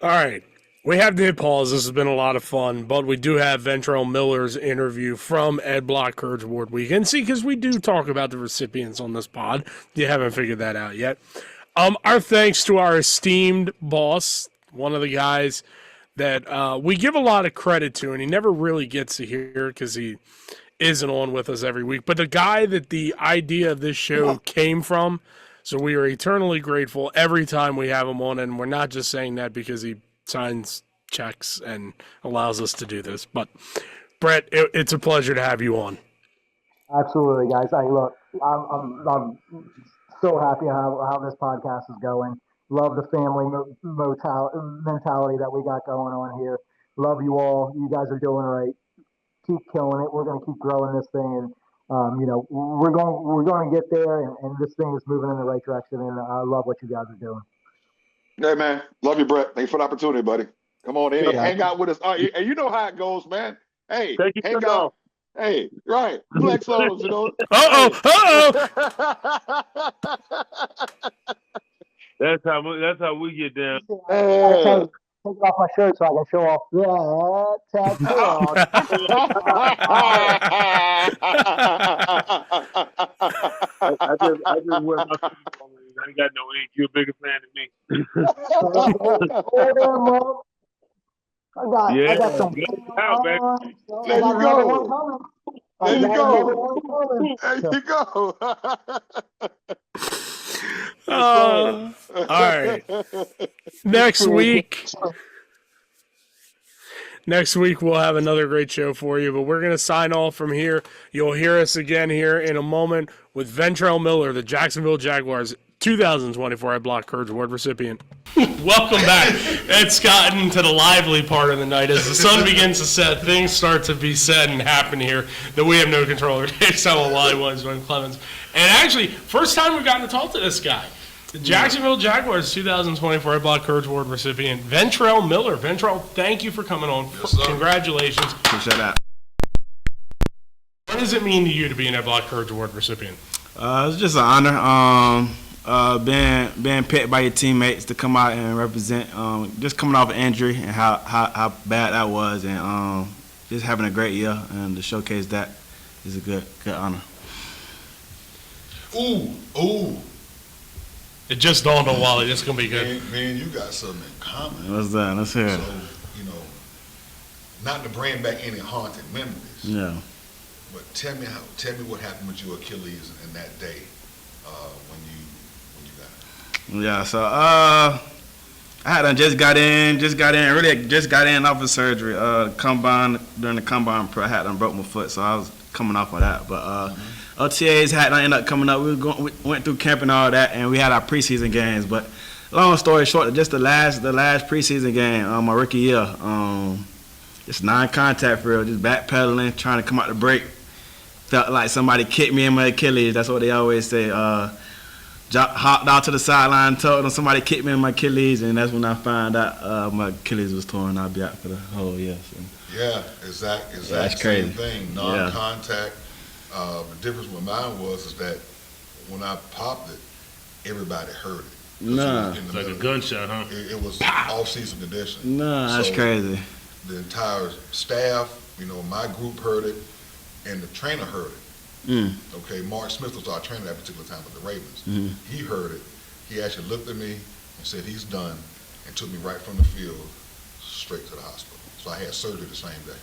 All right. We have to hit pause. This has been a lot of fun, but we do have Ventrell Miller's interview from Ed Block Courage Award weekend. See, because we do talk about the recipients on this pod. If you haven't figured that out yet. Our thanks to our esteemed boss, one of the guys that we give a lot of credit to, and he never really gets to hear because he isn't on with us every week, but the guy that the idea of this show came from. So we are eternally grateful every time we have him on, and we're not just saying that because he signs checks and allows us to do this. But Brett, it's a pleasure to have you on. Absolutely, guys. I'm so happy how this podcast is going. Love the family mentality that we got going on here. Love you all. You guys are doing right. Keep killing it. We're going to keep growing this thing, and we're going to get there, and this thing is moving in the right direction. And I love what you guys are doing. Hey man, love you, Brett. Thanks for the opportunity, buddy. Come on in, hang out with us. And you know how it goes, man. Hey, hang out. Hey, right. Flex those, That's how we get down. Take off my shirt so I can show off that tattoo. I just wear my suit. I ain't got no ink. You're a bigger fan than me. I got some. There you go. There you go. All right. Next week we'll have another great show for you, but we're going to sign off from here. You'll hear us again here in a moment with Ventrell Miller, the Jacksonville Jaguars 2024 Ed Block Courage Award recipient. Welcome back. It's gotten to the lively part of the night. As the sun begins to set, things start to be said and happen here that we have no control over. Dave Wally was Duane Clemons. And actually, first time we've gotten to talk to this guy. The Jacksonville Jaguars 2024 Ed Block Courage Award recipient, Ventrell Miller. Ventrell, thank you for coming on. Yes, congratulations. Appreciate that. What does it mean to you to be an Ed Block Courage Award recipient? It's just an honor. Being picked by your teammates to come out and represent. Just coming off an injury and how bad that was, and just having a great year and to showcase that is a good honor. Ooh. It just dawned on Wally. This is going to be good. Man, you got something in common. What's that? Let's hear it. So, not to bring back any haunted memories. Yeah. But tell me what happened with your Achilles in that day when you got it. Yeah, so I just got in off of surgery. During the combine, I had broke my foot, so I was coming off of that. But OTAs had not ended up coming up. We went through camp and all that, and we had our preseason games. But long story short, just the last preseason game, my rookie year, just non-contact for real, just backpedaling, trying to come out the break. Felt like somebody kicked me in my Achilles. That's what they always say. Hopped out to the sideline, told them somebody kicked me in my Achilles, and that's when I found out my Achilles was torn. I'll be out for the whole year. So. Yeah, exactly. That's Same crazy. thing. Non-contact. The difference with mine was that when I popped it, everybody heard it. Nah. It's like a gunshot, huh? It was off-season condition. Nah, that's crazy. The entire staff, my group heard it, and the trainer heard it. Okay, Mark Smith was our trainer at that particular time with the Ravens. He heard it. He actually looked at me and said he's done, and took me right from the field straight to the hospital. So I had surgery the same day.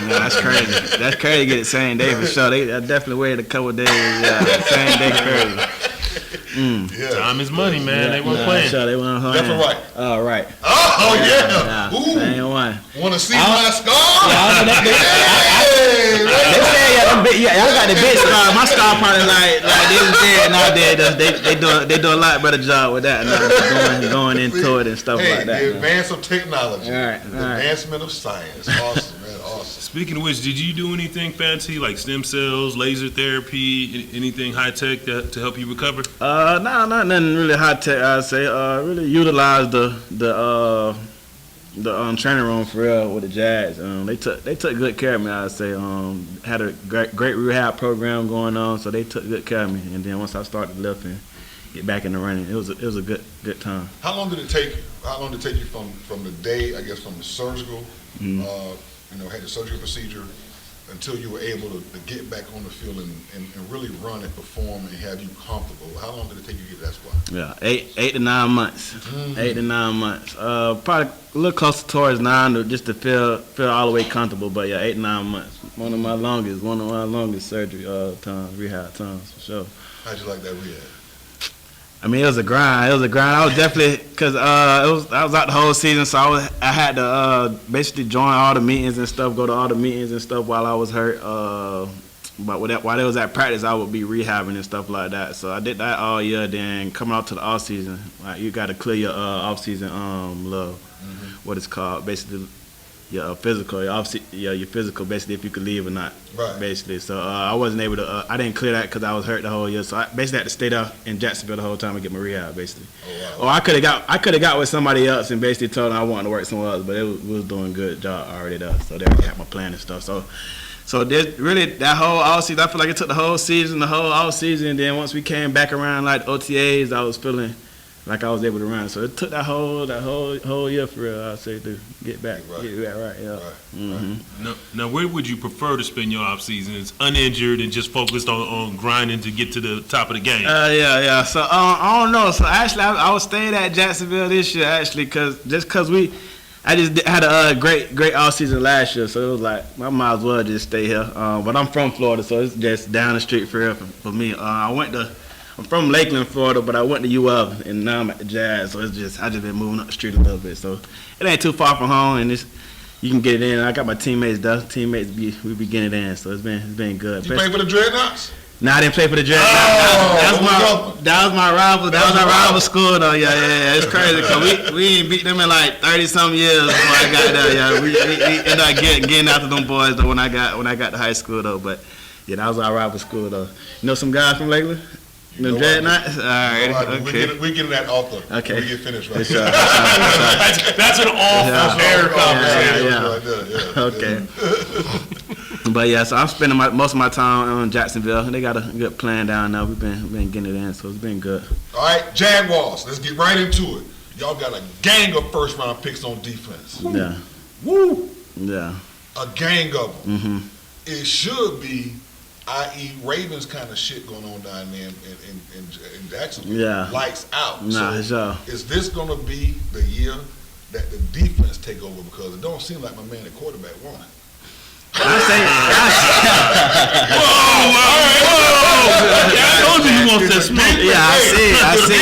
That's crazy. That's crazy to get it same day for sure. I definitely waited a couple of days. Same day crazy. Yeah. Time is money, man. They weren't playing. Sure, they weren't playing. Definitely right. Oh, right. Oh, yeah. Ooh. Same one. Want to see my scar? I got the big scar. My scar probably like this is dead. Now they do a lot better job with that. Now going into it and stuff like that. The advance of technology. All right. Advancement of science. Awesome, man. Awesome. Speaking of which, did you do anything fancy like stem cells, laser therapy, anything high tech to help you recover? No, nothing really high tech. I'd say really utilize the training room for real with the Jags. They took good care of me. I'd say had a great rehab program going on, so they took good care of me. And then once I started lifting, get back in the running, it was a good time. How long did it take you from the day, I guess, from the surgical, had the surgical procedure until you were able to get back on the field and really run and perform and have you comfortable? How long did it take you to get to that spot? Yeah, 8 to 9 months. 8 to 9 months. Probably a little closer towards 9 just to feel all the way comfortable. But yeah, 8 to 9 months. One of my longest surgery times, rehab times for sure. How'd you like that rehab? I mean, it was a grind. I was definitely because I was out the whole season, so I had to basically join all the meetings and stuff, go to all the meetings and stuff while I was hurt. But while they was at practice, I would be rehabbing and stuff like that. So I did that all year. Then coming out to the off season, like you got to clear your off season what it's called, basically your physical, your physical, basically if you could leave or not, right? Basically, so I wasn't able to. I didn't clear that because I was hurt the whole year. So I basically had to stay there in Jacksonville the whole time and get my rehab, basically. Oh, wow. Or I could have got with somebody else and basically told them I wanted to work somewhere else, but it was doing a good job already there. So they already had my plan and stuff. So there's really that whole all season. I feel like it took the whole all season, and then once we came back around like OTAs, I was feeling like I was able to run. So it took that whole year for real, I'd say, to get back right. Yeah. Right. Right. Now, where would you prefer to spend your off seasons, uninjured and just focused on grinding to get to the top of the game? Yeah. So I don't know. So actually, I was staying at Jacksonville this year actually, because I just had a great off season last year, so it was like I might as well just stay here. But I'm from Florida, so it's just down the street for real for me. I'm from Lakeland, Florida, but I went to UF, and now I'm at the Jazz, so I just been moving up the street a little bit. So it ain't too far from home, and you can get it in. I got my teammates there. We be getting it in, so it's been good. You play for the Dreadnoughts? No, I didn't play for the Dreadnoughts. That was my rival. That was our rival school, though. Yeah. It's crazy because we ain't beat them in like 30-something years before I got there. Yeah, we ended up getting after them boys though when I got to high school though. But yeah, that was our rival school though. You know some guys from Lakeland? The Dreadnoughts? All right. Okay. We get that off the. Okay. We get finished right. That's an off-air conversation. Yeah. Okay. But yeah, so I'm spending most of my time in Jacksonville. They got a good plan down there. We've been getting it in, so it's been good. All right, Jaguars. Let's get right into it. Y'all got a gang of first-round picks on defense. Yeah. Woo. Yeah. A gang of them. Mm-hmm. It should be, i.e., Ravens kind of shit going on down there in Jacksonville. Yeah. Lights out. Nah, so is this going to be the year that the defense take over? Because it don't seem like my man, the quarterback, won. I say, Whoa! I told you he wants that smoke. Yeah, I see.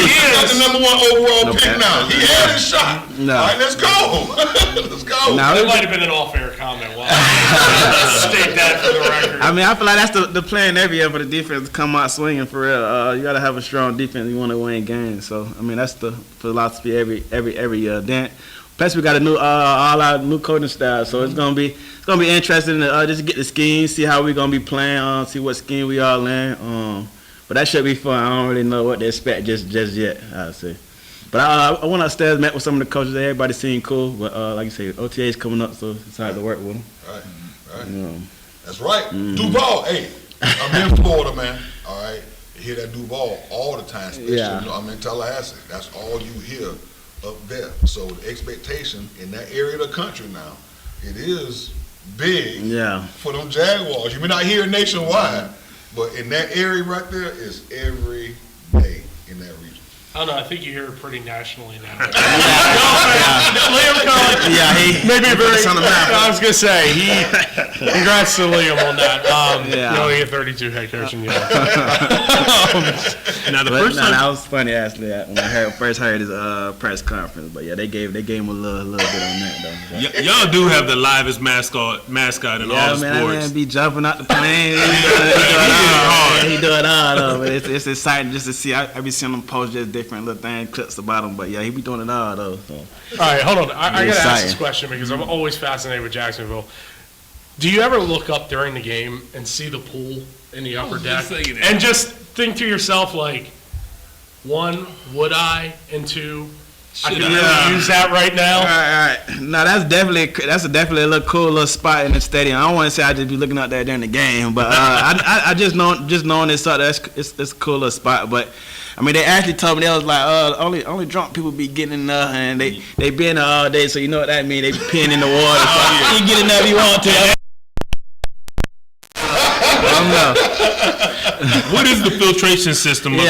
He got the number 1 overall pick now. He had his shot. No. All right, let's go. Let's go. No, That might have been an off-air comment. Well, state that for the record. I mean, I feel like that's the plan every year for the defense to come out swinging for real. You got to have a strong defense. You want to win games. So I mean, that's the philosophy every year. Then, plus we got a new all our new coaching staff. So it's gonna be interesting to just get the scheme, see how we're gonna be playing, see what scheme we all in. But that should be fun. I don't really know what to expect just yet. I'd say. But I went upstairs, met with some of the coaches. Everybody seemed cool. But like you say, OTA's coming up, so it's hard to work with them. Right. That's right. Duval, hey, I'm in Florida, man. All right. You hear that Duval all the time, especially I'm in Tallahassee. That's all you hear up there. So the expectation in that area of the country now, it is big for them Jaguars. You may not hear it nationwide, but in that area right there is every day in that region. I don't know. I think you hear it pretty nationally now. Liam Collins. Yeah, maybe very. I was gonna say congrats to Liam on that. You only get 32 head coaching. Now that was funny actually when I first heard his press conference. But yeah, they gave him a little bit on that though. Y'all do have the livest mascot in all the sports. That man be jumping out the plane. He do it all though. But it's exciting just to see. I be seeing them post just different little things, clips about him. But yeah, he be doing it all though. So. All right, hold on. I gotta ask this question because I'm always fascinated with Jacksonville. Do you ever look up during the game and see the pool in the upper deck and just think to yourself like, 1, would I, and 2, I could really use that right now? All right. No, that's definitely a little cool little spot in the stadium. I don't want to say I just be looking out there during the game, but I just knowing it's a cool little spot. But I mean, they actually told me they was like, only drunk people be getting in there, and they be in there all day, so you know what that means. They be peeing in the water. So you can get in there if you want to. I don't know. What is the filtration system up there?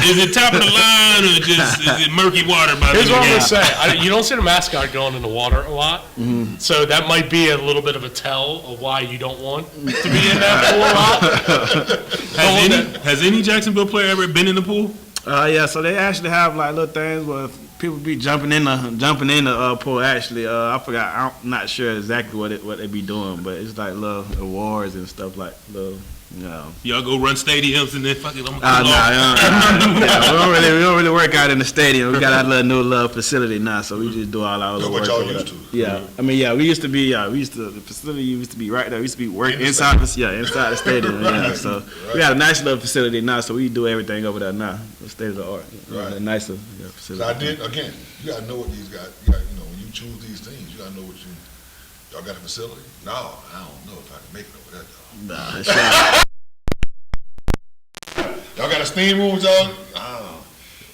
Is it top of the line or just is it murky water by Here's the what I'm game? going to say. You don't see the mascot going in the water a lot, so that might be a little bit of a tell of why you don't want to be in that pool a lot. Has any Jacksonville player ever been in the pool? Yeah, so they actually have like little things where people be jumping in the pool. Actually, I forgot. I'm not sure exactly what they be doing, but it's like little awards and stuff like little. Y'all go run stadiums and then fuck it. We don't really work out in the stadium. We got our new facility now, so we just do all our little work. What y'all used to? Yeah, I mean, we used to be. The facility used to be right there. We used to be working inside the stadium. Yeah, so we got a nice little facility now, so we do everything over there now. State of the art, a nicer facility. So I did again. You gotta know what these guys. You gotta, when you choose these things, you gotta know what y'all got a facility. No, I don't know if I can make it over there, though. Nah, it's right. Y'all got a steam room, y'all?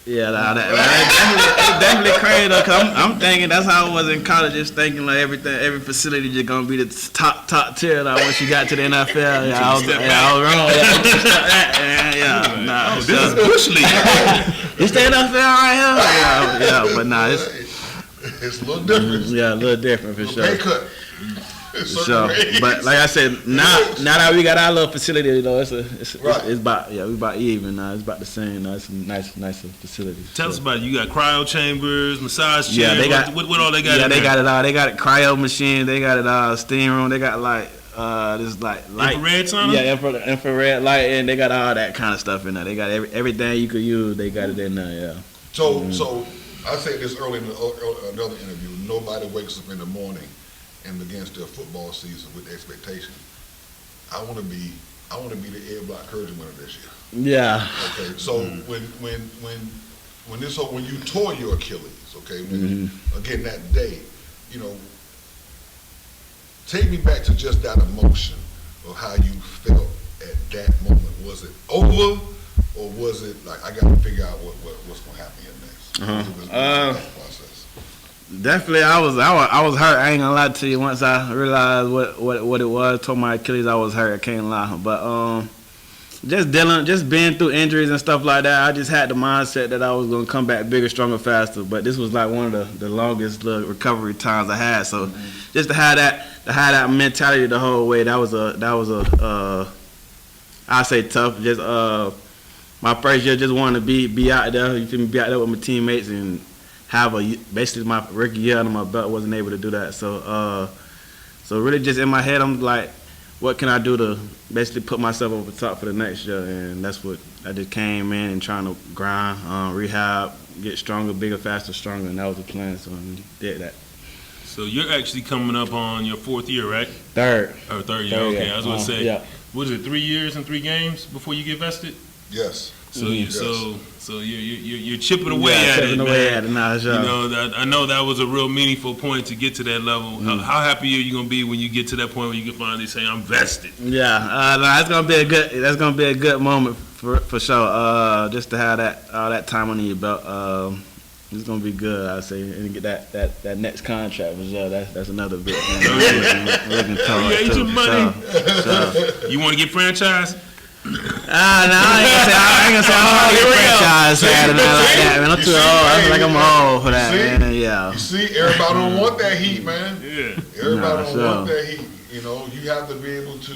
Yeah, that's definitely crazy though. Cause I'm thinking that's how I was in college, just thinking like every facility just gonna be the top tier. Like once you got to the NFL, I was wrong. This is Bush League. It's the NFL right here. But nah, it's a little different. Yeah, a little different for sure. Pay cut. So, but like I said, now that we got our little facility, it's about we about even now. It's about the same. Now it's a nicer facility. Tell us about it. You got cryo chambers, massage chairs. Yeah, they got what all they got. Yeah, in they there? got it all. They got cryo machines. They got it all. Steam room. They got like this like light. Infrared sauna. Yeah, infrared light, and they got all that kind of stuff in there. They got everything you could use. They got it in there. Yeah. So I said this early in another interview. Nobody wakes up in the morning and begins their football season with the expectation. I want to be the Ed Block Courage winner this year. Yeah. Okay. So when you tore your Achilles, okay, again that day, take me back to just that emotion of how you felt at that moment. Was it over, or was it like I got to figure out what's going to happen here next? Was it that process? Definitely, I was hurt. I ain't gonna lie to you. Once I realized what it was, tore my Achilles, I was hurt. I can't lie. But just being through injuries and stuff like that, I just had the mindset that I was gonna come back bigger, stronger, faster. But this was like one of the longest recovery times I had. So just to have that mentality the whole way, that was a I say tough. Just my first year, just wanted to be out there. You feel me? Be out there with my teammates and have basically my rookie year under my belt. Wasn't able to do that. So really, just in my head, I'm like, what can I do to basically put myself over the top for the next year? And that's what I just came in and trying to grind, rehab, get stronger, bigger, faster, stronger, and that was the plan. So I did that. So you're actually coming up on your 4th year, right? Third. Or third year. Okay, yeah. I was gonna say. Yeah. What is it? 3 years and 3 games before you get vested? Yes. So Yes. so you're chipping away at it, chipping man. away at it now, sure. You know, I know that was a real meaningful point to get to that level. How happy are you gonna be when you get to that point where you can finally say I'm vested? Yeah, that's gonna be a good moment for sure. Just to have all that time under your belt. It's gonna be good, I say, and get that next contract for sure. That's another big thing. Looking forward You ate to, your for money. sure. You want to get franchised? No, I ain't gonna say I don't get franchise tag or nothing like that, man. I'm too old. I feel like I'm old for that, man. Yeah. You see, everybody don't want that heat, man. Yeah. Everybody don't want that heat. You know, you have to be able to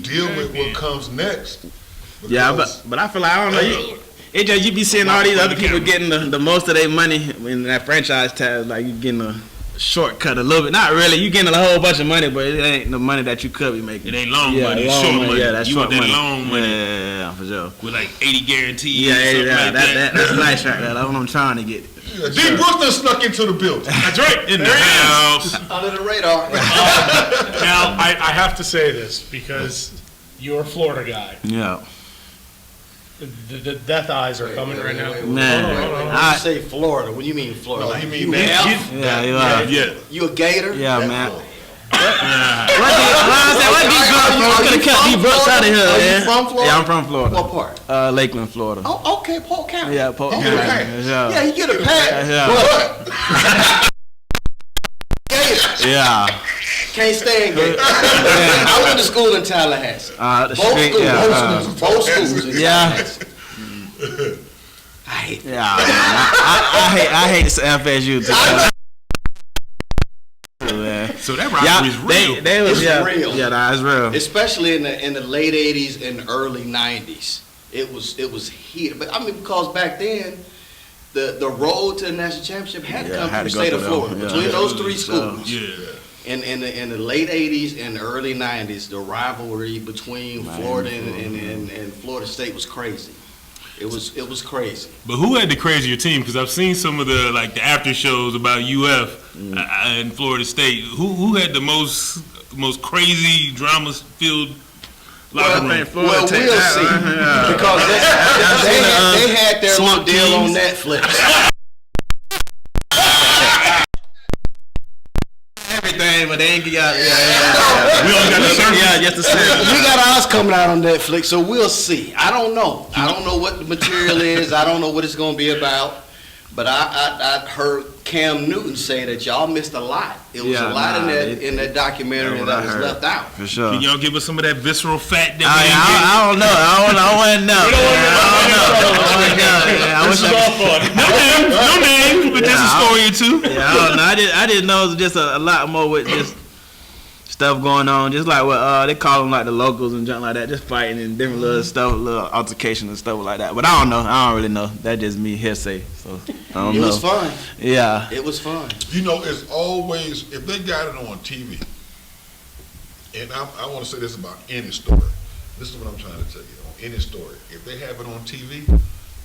deal with what comes next. Yeah, but I feel like I don't know. You be seeing all these other people getting the most of their money in that franchise tag, like you getting a shortcut a little bit. Not really. You getting a whole bunch of money, but it ain't the money that you could be making. It ain't long money. It's short money. Yeah, that's you short want that money. long money. Yeah, for sure. With like 80 guarantees. Yeah, like that's nice right there. That's what I'm trying to get. Yeah, D. Brooks done snuck into the building. That's right. In the house. Under the radar. Now, I have to say this because you're a Florida guy. Yeah. The death eyes are coming right now. Man. When you say Florida, what do you mean Florida? No, Like he mean you that. F? Yeah, you are. Yeah. You a Gator? Yeah, man. Are you Could have cut from D. Brooks out of here, Florida? Are you man. from Florida? Yeah, I'm from Florida. What part? Lakeland, Florida. Oh, okay, Polk County. Yeah, Polk Okay. County. Yeah, you get a pass. Yeah. Gator. Yeah. Can't stand Gator. I went to school in Tallahassee. The street, Both schools in Yeah. Tallahassee. I hate Yeah, I hate this FSU too. Man. So that rivalry is real. They was, It's real. Yeah, nah, it's real. Especially in the late '80s and early '90s, it was heated. But I mean, because back then, the road to the national championship had to come from the state of Florida. Between those three schools, in the late '80s and early '90s, the rivalry between Florida and Florida State was crazy. It was crazy. But who had the crazier team? Because I've seen some of the after shows about UF and Florida State. Who had the most crazy drama filled locker room? Well, we'll see because they had their little deal on Netflix. Everything, but they ain't got. We only got the surface. Yeah, just the surface. We got ours coming out on Netflix, so we'll see. I don't know. I don't know what the material is. I don't know what it's going to be about. But I heard Cam Newton say that y'all missed a lot. It was a lot in that documentary that was left out. For sure. Can y'all give us some of that visceral fat that I don't know. I want to know. This is all fun. No name, but there's a story or two. Yeah, I don't know. I didn't know it was just a lot more with just stuff going on. Just like what they call them, like the locals and junk like that, just fighting and different little stuff, little altercation and stuff like that. But I don't know. I don't really know. That's just me hearsay. So I don't know. It was fun. Yeah. It was fun. You know, it's always, if they got it on TV, and I want to say this about any story. This is what I'm trying to tell you. On any story, if they have it on TV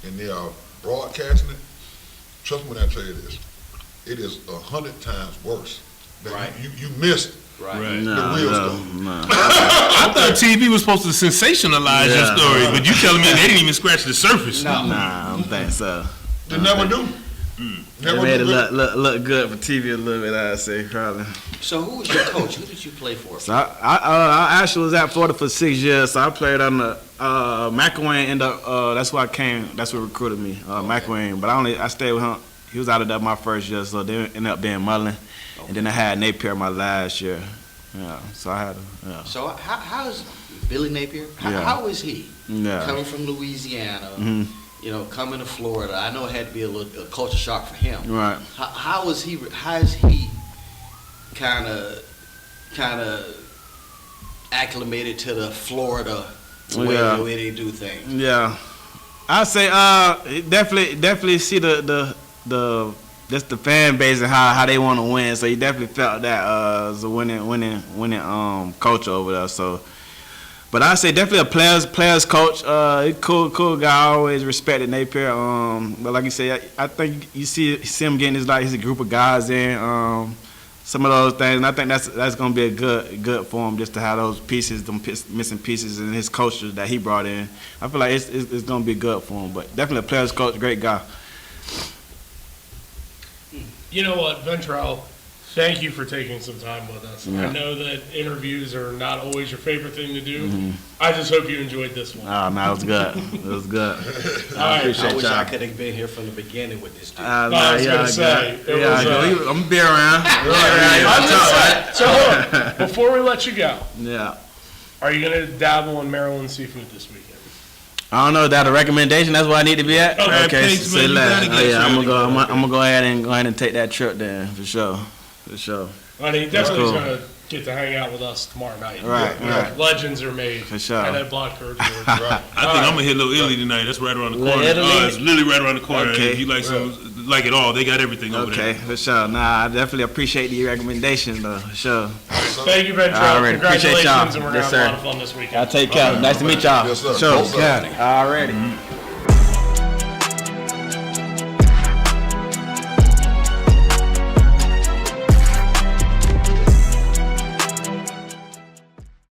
and they are broadcasting it, trust me when I tell you this, it is 100 times worse. Right. You missed Right. the real stuff. I thought TV was supposed to sensationalize your story, but you telling me they didn't even scratch the surface. No. Nah, I don't think so. They never do. They made it look good for TV a little bit, I'd say, probably. So who was your coach? Who did you play for? So I actually was at Florida for 6 years. So I played on the McElwain ended up. That's why I came. That's what recruited me, McElwain. But I stayed with him. He was out of that my first year, so they ended up being Mullen. And then I had Napier my last year. Yeah, so I had him. Yeah. So how is Billy Napier? Yeah. How is he? Yeah. Coming from Louisiana, Mm-hmm. you know, coming to Florida. I know it had to be a culture shock for him. Right. How is he? How is he? Kind of acclimated to the Florida the way they do things. Yeah, I say definitely see the just the fan base and how they want to win. So you definitely felt that as a winning coach over there. So, but I say definitely a players coach. Cool guy. I always respected Napier. But like you say, I think you see him getting his group of guys in. Some of those things, and I think that's gonna be a good for him just to have those pieces, missing pieces in his culture that he brought in. I feel like it's gonna be good for him. But definitely a players coach, great guy. You know what, Ventrell, thank you for taking some time with us. Yeah. I know that interviews are not always your favorite thing to do. Mm-hmm. I just hope you enjoyed this one. Oh, no, it was good. It was good. I wish I could have been here from the beginning with this dude. I was going to say. I'm going to be around. So hold on. Before we let you go, yeah, are you going to dabble in Maryland seafood this weekend? I don't know. Is that a recommendation? That's where I need to be at. Okay, say less. I'm gonna go ahead and take that trip there for sure. I mean, definitely going to get to hang out with us tomorrow night. Right. Legends are made. For sure. And at Block CourageCast. I think I'm gonna hit Little Italy tonight. That's right around the corner. It's literally right around the corner. Okay. If you like it all, they got everything over there. Okay, for sure. Nah, I definitely appreciate the recommendation though. For sure. Thank you, Ventrell. Alright, appreciate y'all. Congratulations, and we're going to have a lot of fun this weekend. Y'all take care. Nice to meet y'all. Yes, sir. Sure. Both sides. Alrighty.